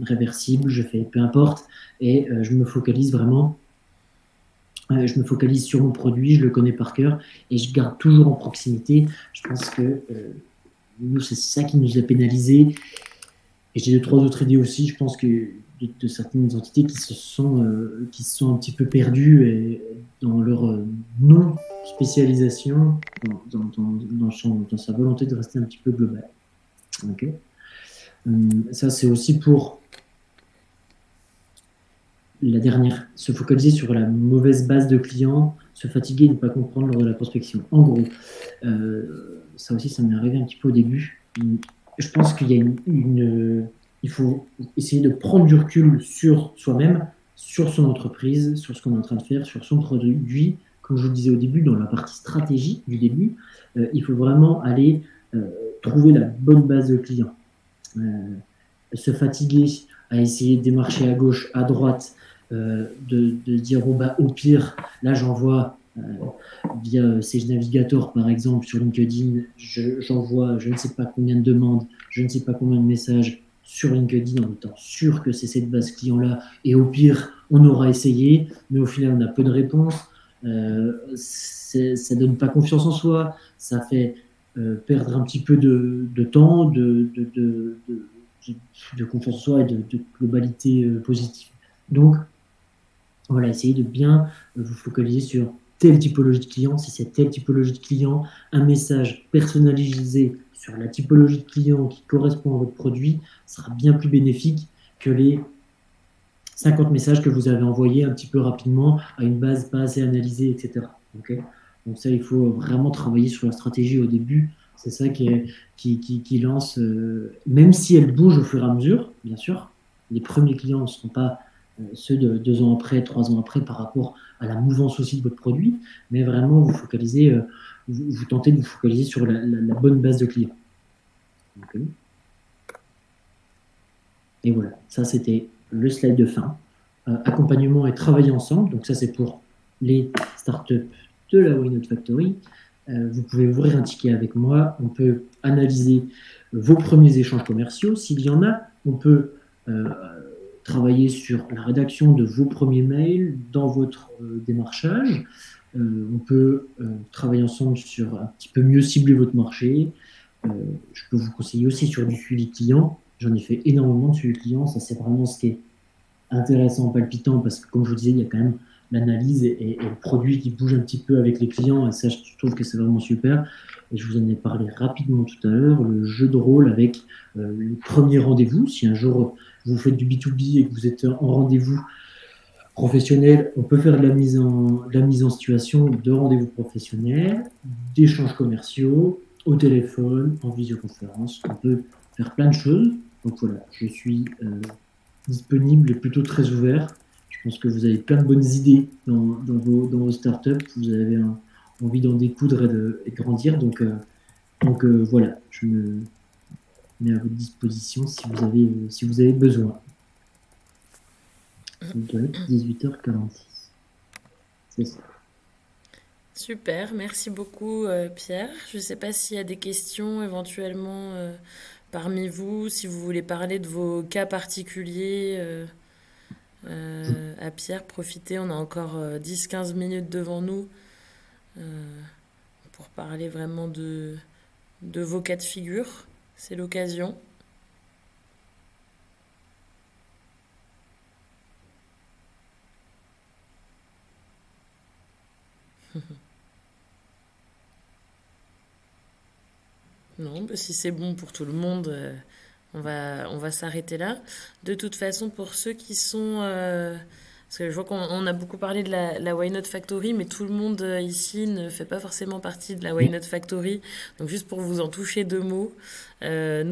[SPEAKER 2] réversible, je fais peu importe, et je me focalise vraiment. Je me focalise sur mon produit, je le connais par cœur, et je garde toujours en proximité. Je pense que nous, c'est ça qui nous a pénalisé. Et j'ai deux, trois autres idées aussi. Je pense que de certaines entités qui se sont un petit peu perdues dans leur non-spécialisation, dans sa volonté de rester un petit peu global. Okay. Ça, c'est aussi pour la dernière, se focaliser sur la mauvaise base de clients, se fatiguer et ne pas comprendre lors de la prospection. En gros, ça aussi, ça m'est arrivé un petit peu au début. Je pense qu'il y a il faut essayer de prendre du recul sur soi-même, sur son entreprise, sur ce qu'on est en train de faire, sur son produit. Comme je vous le disais au début, dans la partie stratégie du début, il faut vraiment aller trouver la bonne base de clients. Se fatiguer à essayer de démarcher à gauche, à droite, de dire oh, bah, au pire, là j'envoie via Sage Navigator par exemple sur LinkedIn, j'envoie je ne sais pas combien de demandes, je ne sais pas combien de messages sur LinkedIn en étant sûr que c'est cette base client là, et au pire on aura essayé, mais au final on a peu de réponses. Ça donne pas confiance en soi, ça fait perdre un petit peu de temps, de confiance en soi et de globalité positive. Donc, voilà, essayez de bien vous focaliser sur telle typologie de client. Si c'est telle typologie de client, un message personnalisé sur la typologie de client qui correspond à votre produit sera bien plus bénéfique que les 50 messages que vous avez envoyés un petit peu rapidement à une base pas assez analysée, etc. Okay. Donc ça, il faut vraiment travailler sur la stratégie au début. C'est ça qui lance, même si elle bouge au fur et à mesure, bien sûr. Les premiers clients ne seront pas ceux de 2 ans après, 3 ans après, par rapport à la mouvance aussi de votre produit, mais vraiment vous focalisez, vous tentez de vous focaliser sur la bonne base de clients. Okay. Et voilà, ça c'était le slide de fin. Accompagnement et travailler ensemble, donc ça c'est pour les startups de la Why Not Factory. Vous pouvez ouvrir un ticket avec moi, on peut analyser vos premiers échanges commerciaux, s'il y en a, on peut travailler sur la rédaction de vos premiers mails dans votre démarchage, on peut travailler ensemble sur un petit peu mieux cibler votre marché, je peux vous conseiller aussi sur du suivi client, j'en ai fait énormément de suivi client, ça c'est vraiment ce qui est intéressant, palpitant, parce que comme je vous disais, il y a quand même l'analyse et le produit qui bouge un petit peu avec les clients, et ça, je trouve que c'est vraiment super. Et je vous en ai parlé rapidement tout à l'heure, le jeu de rôle avec le premier rendez-vous. Si un jour vous faites du B2B et que vous êtes en rendez-vous professionnel, on peut faire de la mise en situation de rendez-vous professionnel, d'échanges commerciaux, au téléphone, en visioconférence. On peut faire plein de choses. Donc voilà, je suis disponible et plutôt très ouvert. Je pense que vous avez plein de bonnes idées dans vos startups. Vous avez envie d'en découdre et de grandir. Donc voilà, je me mets à votre disposition si vous avez besoin. Il doit être 18h46. C'est ça.
[SPEAKER 1] Super, merci beaucoup Pierre. Je ne sais pas s'il y a des questions éventuellement parmi vous, si vous voulez parler de vos cas particuliers à Pierre, profitez, on a encore 10-15 minutes devant nous pour parler vraiment de vos cas de figure. C'est l'occasion. Non, bah si c'est bon pour tout le monde, on va s'arrêter là. De toute façon, pour ceux qui sont... parce que je vois qu'on a beaucoup parlé de la Why Not Factory, mais tout le monde ici ne fait pas forcément partie de la Why Not Factory. Donc juste pour vous en toucher 2 mots, nous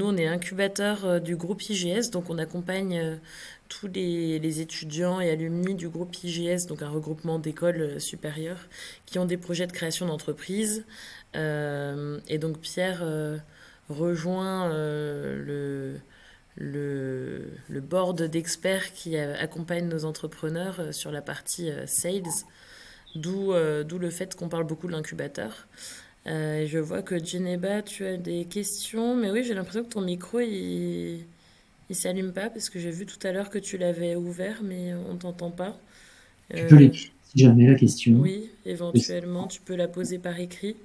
[SPEAKER 1] on est incubateur du groupe IGS, donc on accompagne tous les étudiants et alumni du groupe IGS, donc un regroupement d'écoles supérieures, qui ont des projets de création d'entreprise. Et donc Pierre rejoint le board d'experts qui accompagne nos entrepreneurs sur la partie sales, d'où le fait qu'on parle beaucoup de l'incubateur. Je vois que Geneba, tu as des questions, mais oui, j'ai l'impression que ton micro, il s'allume pas, parce que j'ai vu tout à l'heure que tu l'avais ouvert, mais on t'entend pas.
[SPEAKER 2] Tu peux l'écrire si jamais la question.
[SPEAKER 1] Oui, éventuellement, tu peux la poser par écrit.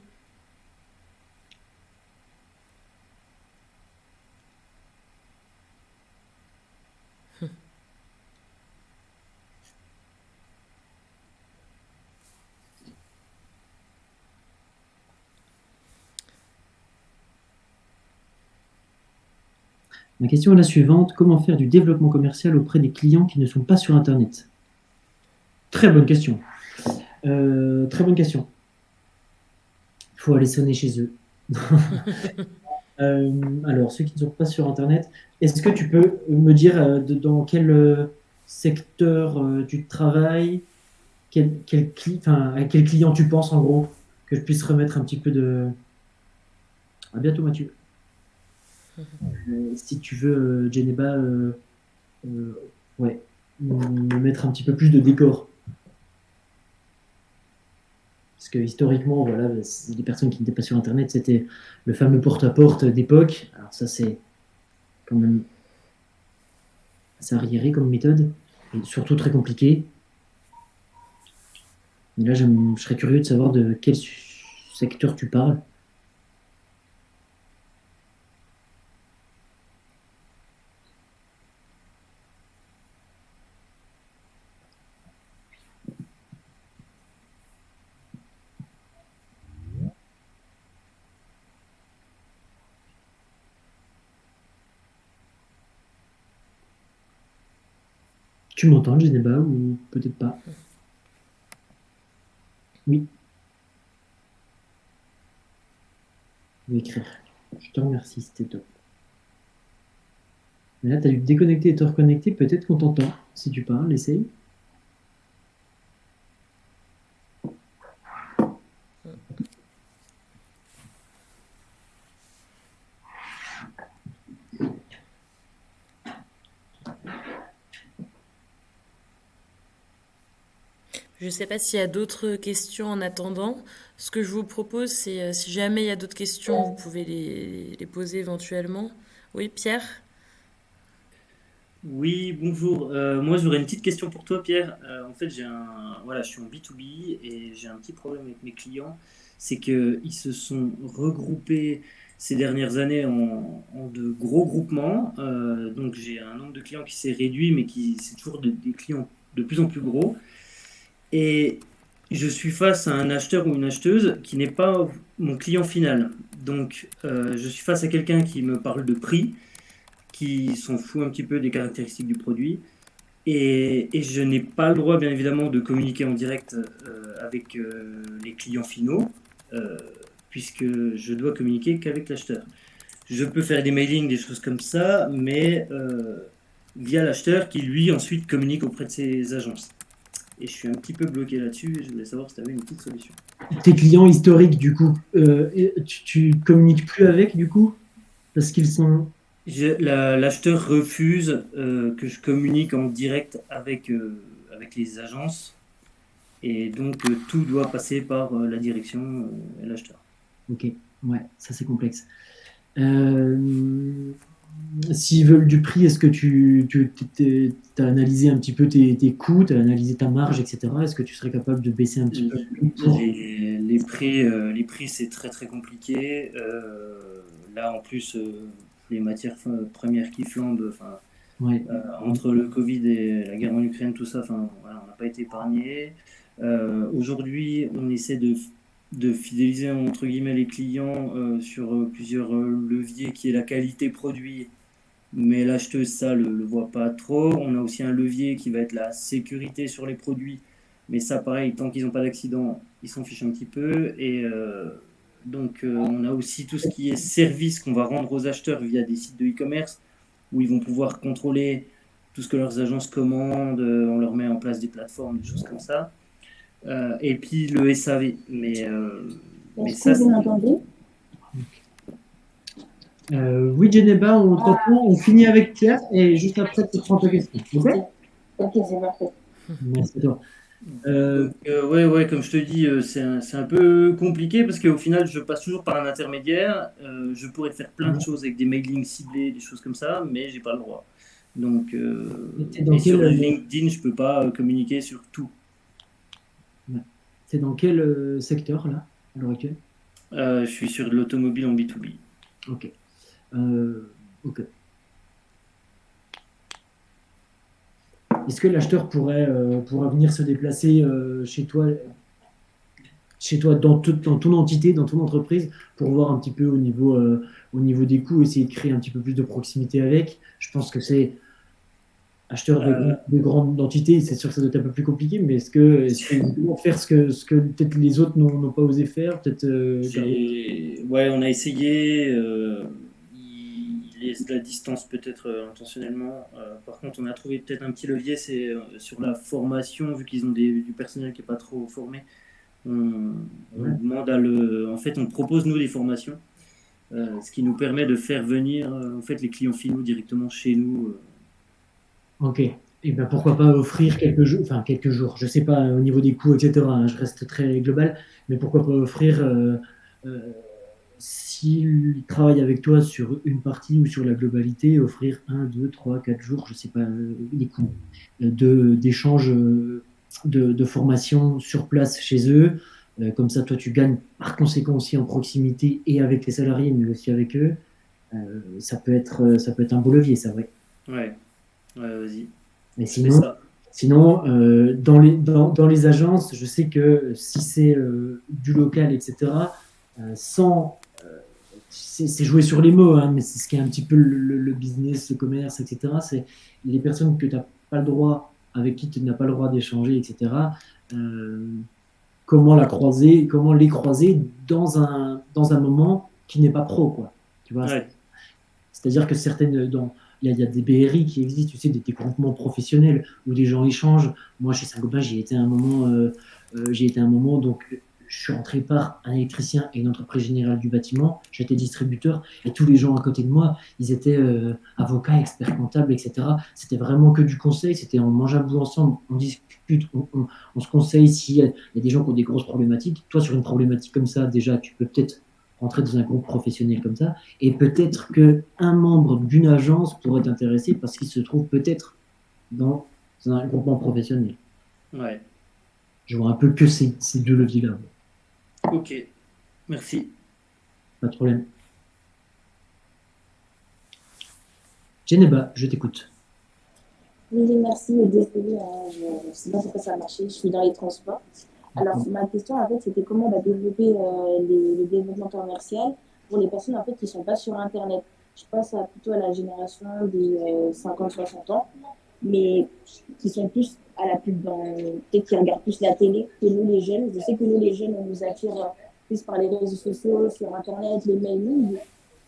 [SPEAKER 2] Ma question est la suivante. Comment faire du développement commercial auprès des clients qui ne sont pas sur Internet? Très bonne question. Très bonne question. Il faut aller sonner chez eux. Alors, ceux qui ne sont pas sur Internet, est-ce que tu peux me dire dans quel secteur tu travailles, à quel client tu penses en gros, que je puisse remettre un petit peu de... À bientôt Mathieu. Si tu veux, Geneba, ouais, me mettre un petit peu plus de décor. Parce que historiquement, voilà, les personnes qui n'étaient pas sur Internet, c'était le fameux porte-à-porte d'époque. Alors ça, c'est quand même assez arriéré comme méthode, et surtout très compliqué. Mais là, je serais curieux de savoir de quel secteur tu parles. Tu m'entends, Geneba, ou peut-être pas? Oui. Je vais écrire. Je te remercie, c'était top. Mais là, tu as dû te déconnecter et te reconnecter. Peut-être qu'on t'entend. Si tu parles, essaye.
[SPEAKER 1] Je ne sais pas s'il y a d'autres questions en attendant. Ce que je vous propose, c'est si jamais il y a d'autres questions, vous pouvez les poser éventuellement. Oui, Pierre?
[SPEAKER 6] Oui, bonjour. Moi, j'aurais une petite question pour toi, Pierre. En fait, voilà, je suis en B2B et j'ai un petit problème avec mes clients. C'est qu'ils se sont regroupés ces dernières années en de gros groupements. Donc, j'ai un nombre de clients qui s'est réduit, mais c'est toujours des clients de plus en plus gros. Et je suis face à un acheteur ou une acheteuse qui n'est pas mon client final. Donc, je suis face à quelqu'un qui me parle de prix, qui s'en fout un petit peu des caractéristiques du produit. Et je n'ai pas le droit, bien évidemment, de communiquer en direct avec les clients finaux, euh, puisque je dois communiquer qu'avec l'acheteur. Je peux faire des mailings, des choses comme ça, mais via l'acheteur qui, lui, ensuite communique auprès de ses agences. Et je suis un petit peu bloqué là-dessus et je voulais savoir si tu avais une petite solution.
[SPEAKER 2] Tes clients historiques, du coup, tu communiques plus avec, du coup? Parce qu'ils sont...
[SPEAKER 6] L'acheteur refuse que je communique en direct avec les agences. Et donc, tout doit passer par la direction et l'acheteur.
[SPEAKER 2] Ok, ouais, ça c'est complexe. S'ils veulent du prix, est-ce que tu as analysé un petit peu tes coûts, tu as analysé ta marge, etc. Est-ce que tu serais capable de baisser un petit peu
[SPEAKER 6] Les prix, c'est très très compliqué. Là, en plus, les matières premières qui flambent,
[SPEAKER 2] ouais.
[SPEAKER 6] Entre le Covid et la guerre en Ukraine, tout ça, voilà, on n'a pas été épargné. Aujourd'hui, on essaie de fidéliser entre guillemets les clients sur plusieurs leviers qui est la qualité produit, mais l'acheteuse ça le voit pas trop. On a aussi un levier qui va être la sécurité sur les produits, mais ça pareil, tant qu'ils n'ont pas d'accident, ils s'en fichent un petit peu. Et donc on a aussi tout ce qui est service qu'on va rendre aux acheteurs via des sites de e-commerce où ils vont pouvoir contrôler tout ce que leurs agences commandent, on leur met en place des plateformes, des choses comme ça. Et puis le SAV. Mais ça,
[SPEAKER 5] Vous m'entendez?
[SPEAKER 2] Oui, Geneba, on t'entend, on finit avec Pierre et juste après, tu prends ta question. Ok,
[SPEAKER 5] Ok, c'est parfait.
[SPEAKER 2] merci à toi.
[SPEAKER 6] ouais, comme je te dis, c'est un peu compliqué parce qu'au final, je passe toujours par un intermédiaire. Je pourrais faire plein de choses avec des mailings ciblés, des choses comme ça, mais j'ai pas le droit. Donc, et sur LinkedIn, je peux pas communiquer sur tout.
[SPEAKER 2] C'est dans quel secteur là, à l'heure actuelle?
[SPEAKER 6] Je suis sur de l'automobile en B2B.
[SPEAKER 2] Ok. Ok. Est-ce que l'acheteur pourrait venir se déplacer chez toi chez toi, dans ton entité, dans ton entreprise, pour voir un petit peu au niveau des coûts, essayer de créer un petit peu plus de proximité avec. Je pense que c'est acheteur
[SPEAKER 6] Euh,
[SPEAKER 2] de grandes entités, c'est sûr que ça doit être un peu plus compliqué, mais est-ce que vont faire ce que peut-être les autres n'ont pas osé faire, peut-être garder.
[SPEAKER 6] Ouais, on a essayé. Il laisse de la distance peut-être intentionnellement. Par contre, on a trouvé peut-être un petit levier, c'est sur la formation, vu qu'ils ont du personnel qui n'est pas trop formé. On
[SPEAKER 2] Ouais.
[SPEAKER 6] demande en fait, on propose nous des formations, ce qui nous permet de faire venir en fait les clients finaux directement chez nous.
[SPEAKER 2] Ok. Et ben pourquoi pas offrir quelques jours, je sais pas au niveau des coûts, etc. Hein, je reste très global, mais pourquoi pas offrir, euh, s'il travaille avec toi sur une partie ou sur la globalité, offrir un, deux, trois, quatre jours, je sais pas les coûts d'échange de formation sur place chez eux. Comme ça, toi, tu gagnes par conséquent aussi en proximité et avec les salariés, mais aussi avec eux. Ça peut être un beau levier, ça, vrai.
[SPEAKER 6] Ouais, ouais, vas-y,
[SPEAKER 2] Mais
[SPEAKER 6] je fais ça.
[SPEAKER 2] sinon dans les agences, je sais que si c'est du local, etc., sans c'est jouer sur les mots, hein, mais c'est ce qui est un petit peu le business, le commerce, etc. C'est les personnes que tu n'as pas le droit, avec qui tu n'as pas le droit d'échanger, etc. euh, comment les croiser dans un moment qui n'est pas pro, quoi. Tu vois,
[SPEAKER 6] Ouais,
[SPEAKER 2] c'est-à-dire que il y a des BRI qui existent, tu sais, des groupements professionnels où des gens échangent. Moi, chez Saint-Gobain, j'y étais un moment, donc je suis rentré par un électricien et une entreprise générale du bâtiment. J'étais distributeur et tous les gens à côté de moi, ils étaient avocats, experts comptables, etc. C'était vraiment que du conseil. On mange un bout ensemble, on discute, on se conseille s'il y a des gens qui ont des grosses problématiques. Toi, sur une problématique comme ça, déjà, tu peux peut-être rentrer dans un groupe professionnel comme ça. Et peut-être qu'un membre d'une agence pourrait t'intéresser parce qu'il se trouve peut-être dans un groupement professionnel.
[SPEAKER 6] ouais.
[SPEAKER 2] Je vois un peu que ces deux leviers-là.
[SPEAKER 6] Ok, merci.
[SPEAKER 2] Pas de problème. Geneba, je t'écoute.
[SPEAKER 7] Oui, merci, désolée, je ne sais pas pourquoi ça a marché, je suis dans les transports. Alors, ma question, en fait, c'était comment développer le développement commercial pour les personnes, en fait, qui ne sont pas sur Internet. Je pense plutôt à la génération des 50-60 ans, mais qui sont plus à la pub, peut-être qui regardent plus la télé que nous, les jeunes. Je sais que nous, les jeunes, on nous attire plus par les réseaux sociaux, sur Internet, les mails,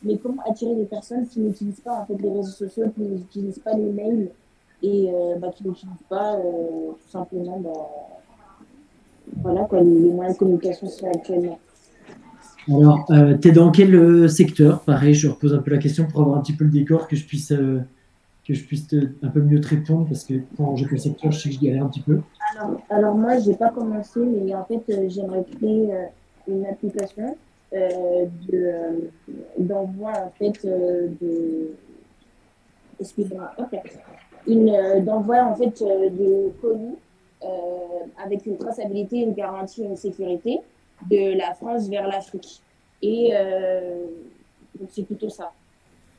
[SPEAKER 7] mais comment attirer des personnes qui n'utilisent pas, en fait, les réseaux sociaux, qui n'utilisent pas les mails et qui n'utilisent pas tout simplement voilà, quoi, les moyens de communication sont actuellement.
[SPEAKER 2] Alors, tu es dans quel secteur? Pareil, je repose un peu la question pour avoir un petit peu le décor, que je puisse un peu mieux te répondre, parce que quand j'ai fait le secteur, je sais que je galère un petit peu.
[SPEAKER 7] Alors moi, j'ai pas commencé, mais en fait, j'aimerais créer une application d'envoi en fait excusez-moi, ok, d'envoi en fait de colis avec une traçabilité, une garantie, une sécurité de la France vers l'Afrique. Et donc c'est plutôt ça.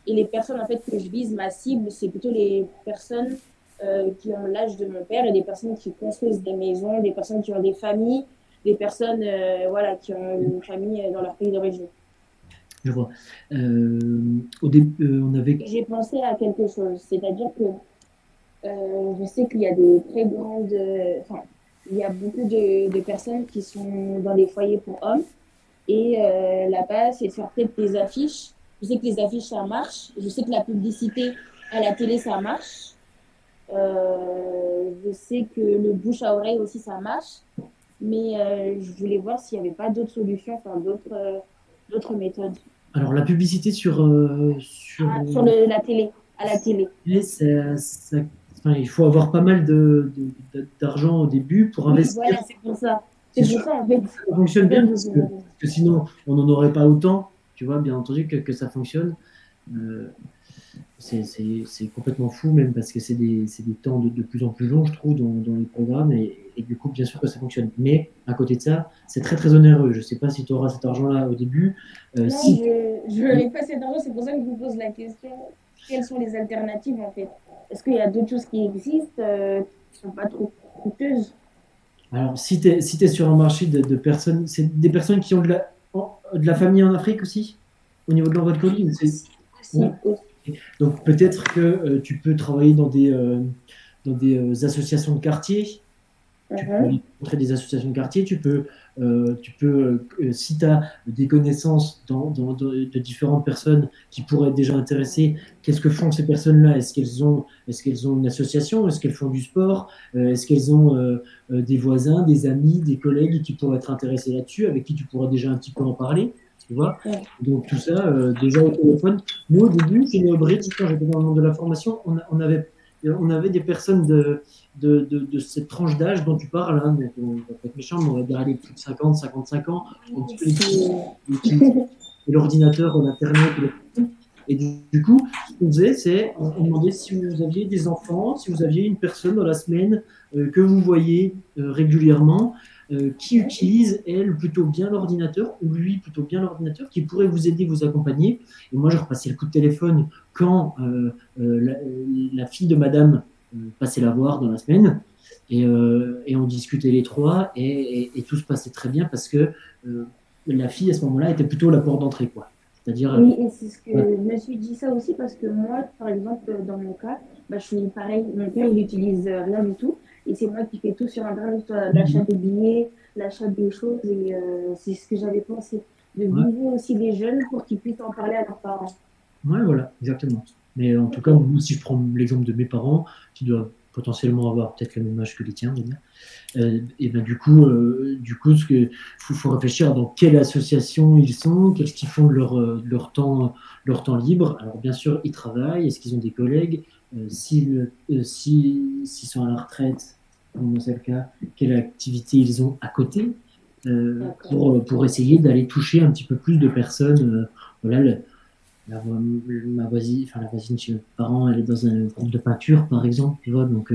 [SPEAKER 7] Et les personnes en fait que je vise, ma cible, c'est plutôt les personnes qui ont l'âge de mon père et des personnes qui construisent des maisons, des personnes qui ont des familles, des personnes voilà, qui ont une famille dans leur pays d'origine.
[SPEAKER 2] Je vois. Au début, on avait.
[SPEAKER 7] J'ai pensé à quelque chose, c'est-à-dire que je sais qu'il y a des très grandes, enfin, il y a beaucoup de personnes qui sont dans des foyers pour hommes et là-bas, c'est de faire peut-être des affiches. Je sais que les affiches, ça marche. Je sais que la publicité à la télé, ça marche. Je sais que le bouche à oreille aussi, ça marche. Mais je voulais voir s'il n'y avait pas d'autres solutions, enfin d'autres méthodes.
[SPEAKER 2] Alors, la publicité
[SPEAKER 7] Sur la télé, à la télé.
[SPEAKER 2] enfin, il faut avoir pas mal d'argent au début pour
[SPEAKER 7] Oui,
[SPEAKER 2] investir.
[SPEAKER 7] voilà, c'est pour ça.
[SPEAKER 2] C'est
[SPEAKER 7] C'est pour
[SPEAKER 2] sûr
[SPEAKER 7] ça, en fait.
[SPEAKER 2] que ça fonctionne bien, parce que sinon, on n'en aurait pas autant, tu vois, bien entendu, que ça fonctionne. Euh, c'est complètement fou, même parce que c'est des temps de plus en plus longs, je trouve, dans les programmes, et du coup, bien sûr que ça fonctionne. Mais à côté de ça, c'est très onéreux. Je ne sais pas si tu auras cet argent-là au début.
[SPEAKER 7] Non,
[SPEAKER 2] Si,
[SPEAKER 7] je n'ai pas cet argent, c'est pour ça que je vous pose la question. Quelles sont les alternatives en fait? Est-ce qu'il y a d'autres choses qui existent qui ne sont pas trop coûteuses?
[SPEAKER 2] Alors, si tu es sur un marché de personnes, c'est des personnes qui ont de la famille en Afrique aussi, au niveau de l'envoi de colis.
[SPEAKER 7] Aussi,
[SPEAKER 2] Ouais.
[SPEAKER 7] aussi.
[SPEAKER 2] Donc, peut-être que tu peux travailler dans des associations de quartier. Tu peux
[SPEAKER 7] Mhm.
[SPEAKER 2] rencontrer des associations de quartier, si tu as des connaissances de différentes personnes qui pourraient être déjà intéressées, qu'est-ce que font ces personnes-là? Est-ce qu'elles ont une association? Est-ce qu'elles font du sport? Est-ce qu'elles ont des voisins, des amis, des collègues qui pourraient être intéressés là-dessus, avec qui tu pourras déjà un petit peu en parler? Tu vois?
[SPEAKER 7] Ouais.
[SPEAKER 2] Donc tout ça, déjà au téléphone. Nous, au début, chez NeoBridge, quand j'étais dans le monde de la formation, on avait des personnes de cette tranche d'âge dont tu parles, hein, donc on va pas être méchant, mais on va dire aller plus de 50, 55 ans, un petit peu et l'ordinateur, l'Internet. Et du coup, ce qu'on faisait, c'est on demandait si vous aviez des enfants, si vous aviez une personne dans la semaine que vous voyez régulièrement, qui utilise, elle, plutôt bien l'ordinateur, ou lui, plutôt bien l'ordinateur, qui pourrait vous aider, vous accompagner. Et moi, je repassais le coup de téléphone quand la fille de madame passait la voir dans la semaine. Et on discutait les trois, et tout se passait très bien parce que la fille, à ce moment-là, était plutôt la porte d'entrée, quoi. C'est-à-dire,
[SPEAKER 7] Oui, et c'est ce que
[SPEAKER 2] ouais.
[SPEAKER 7] je me suis dit ça aussi parce que moi, par exemple, dans mon cas, bah, je suis pareil. Mon père, il n'utilise rien du tout. Et c'est moi qui fais tout sur Internet, l'achat des billets, l'achat des choses. Et c'est ce que j'avais pensé, de
[SPEAKER 2] Ouais.
[SPEAKER 7] viser aussi les jeunes pour qu'ils puissent en parler à leurs parents.
[SPEAKER 2] Ouais, voilà, exactement. Mais en tout cas,
[SPEAKER 7] Ok.
[SPEAKER 2] moi, si je prends l'exemple de mes parents, qui doivent potentiellement avoir peut-être le même âge que les tiens, on va dire, et ben du coup, faut réfléchir dans quelle association ils sont, qu'est-ce qu'ils font de leur temps libre. Alors bien sûr, ils travaillent, est-ce qu'ils ont des collègues, s'ils sont à la retraite, comme c'est le cas, quelle activité ils ont à côté,
[SPEAKER 7] D'accord.
[SPEAKER 2] pour essayer d'aller toucher un petit peu plus de personnes. Voilà, la voisine chez mes parents, elle est dans un groupe de peinture, par exemple, tu vois, donc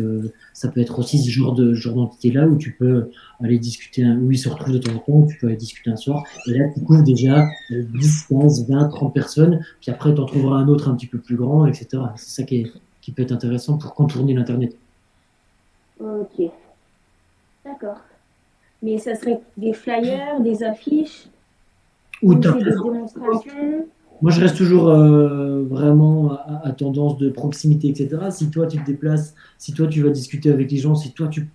[SPEAKER 2] ça peut être aussi ce genre d'entité-là où tu peux aller discuter, où ils se retrouvent de temps en temps, où tu peux aller discuter un soir, et là, tu couvres déjà 10, 15, 20, 30 personnes, puis après, tu en trouveras un autre un petit peu plus grand, etc. C'est ça qui peut être intéressant pour contourner l'Internet.
[SPEAKER 7] Ok. D'accord. Mais ça serait des flyers, des affiches,
[SPEAKER 2] Ou
[SPEAKER 7] ou
[SPEAKER 2] tu
[SPEAKER 7] c'est des démonstrations.
[SPEAKER 2] Moi, je reste toujours vraiment à tendance de proximité, etc. Si toi, tu te déplaces, si toi, tu vas discuter avec les gens, si toi, tu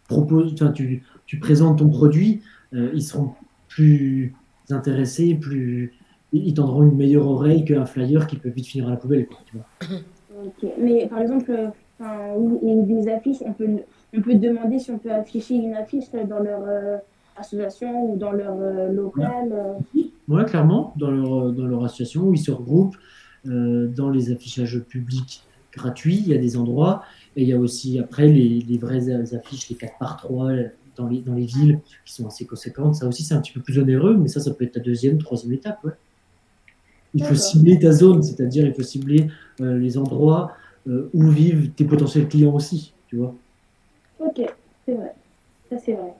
[SPEAKER 2] proposes, enfin, tu présentes ton produit, ils seront plus intéressés, ils tendront une meilleure oreille qu'un flyer qui peut vite finir à la poubelle, quoi, tu vois.
[SPEAKER 7] Ok. Mais par exemple, enfin, oui, et des affiches, on peut demander si on peut afficher une affiche dans leur association ou dans leur local.
[SPEAKER 2] Ouais, clairement, dans leur association où ils se regroupent, dans les affichages publics gratuits, il y a des endroits, et il y a aussi après les vraies affiches, les 4x3 dans les villes qui sont assez conséquentes. Ça aussi, c'est un petit peu plus onéreux, mais ça peut être ta deuxième, troisième étape. Ouais. Il faut
[SPEAKER 7] D'accord.
[SPEAKER 2] cibler ta zone, c'est-à-dire il faut cibler les endroits où vivent tes potentiels clients aussi, tu vois.
[SPEAKER 7] Ok, c'est vrai. Ça, c'est vrai.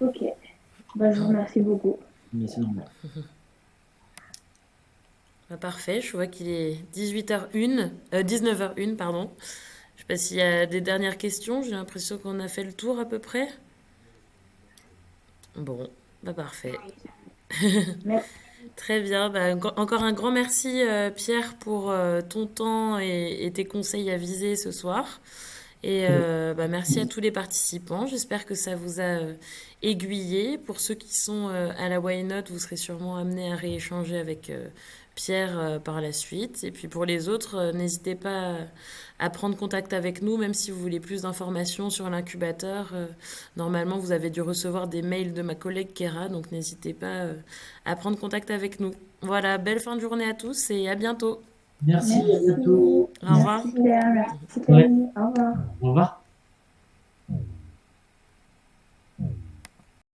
[SPEAKER 7] Ok. Bah, je vous remercie beaucoup.
[SPEAKER 2] Mais c'est normal.
[SPEAKER 1] Bah, parfait, je vois qu'il est 18h01, 19h01, pardon. Je sais pas s'il y a des dernières questions, j'ai l'impression qu'on a fait le tour à peu près. Bon, bah parfait.
[SPEAKER 7] Merci.
[SPEAKER 1] Très bien, bah, encore un grand merci Pierre pour ton temps et tes conseils avisés ce soir. Et bah, merci à tous les participants. J'espère que ça vous a aiguillé. Pour ceux qui sont à la Why Not, vous serez sûrement amenés à rééchanger avec Pierre par la suite. Et puis pour les autres, n'hésitez pas à prendre contact avec nous, même si vous voulez plus d'informations sur l'incubateur. Normalement, vous avez dû recevoir des mails de ma collègue Kera, donc n'hésitez pas à prendre contact avec nous. Voilà, belle fin de journée à tous et à bientôt.
[SPEAKER 2] Merci, à
[SPEAKER 7] Merci.
[SPEAKER 2] bientôt.
[SPEAKER 1] Au revoir.
[SPEAKER 7] Merci Claire. Merci
[SPEAKER 2] Ouais,
[SPEAKER 7] Camille. Au revoir.
[SPEAKER 2] au revoir.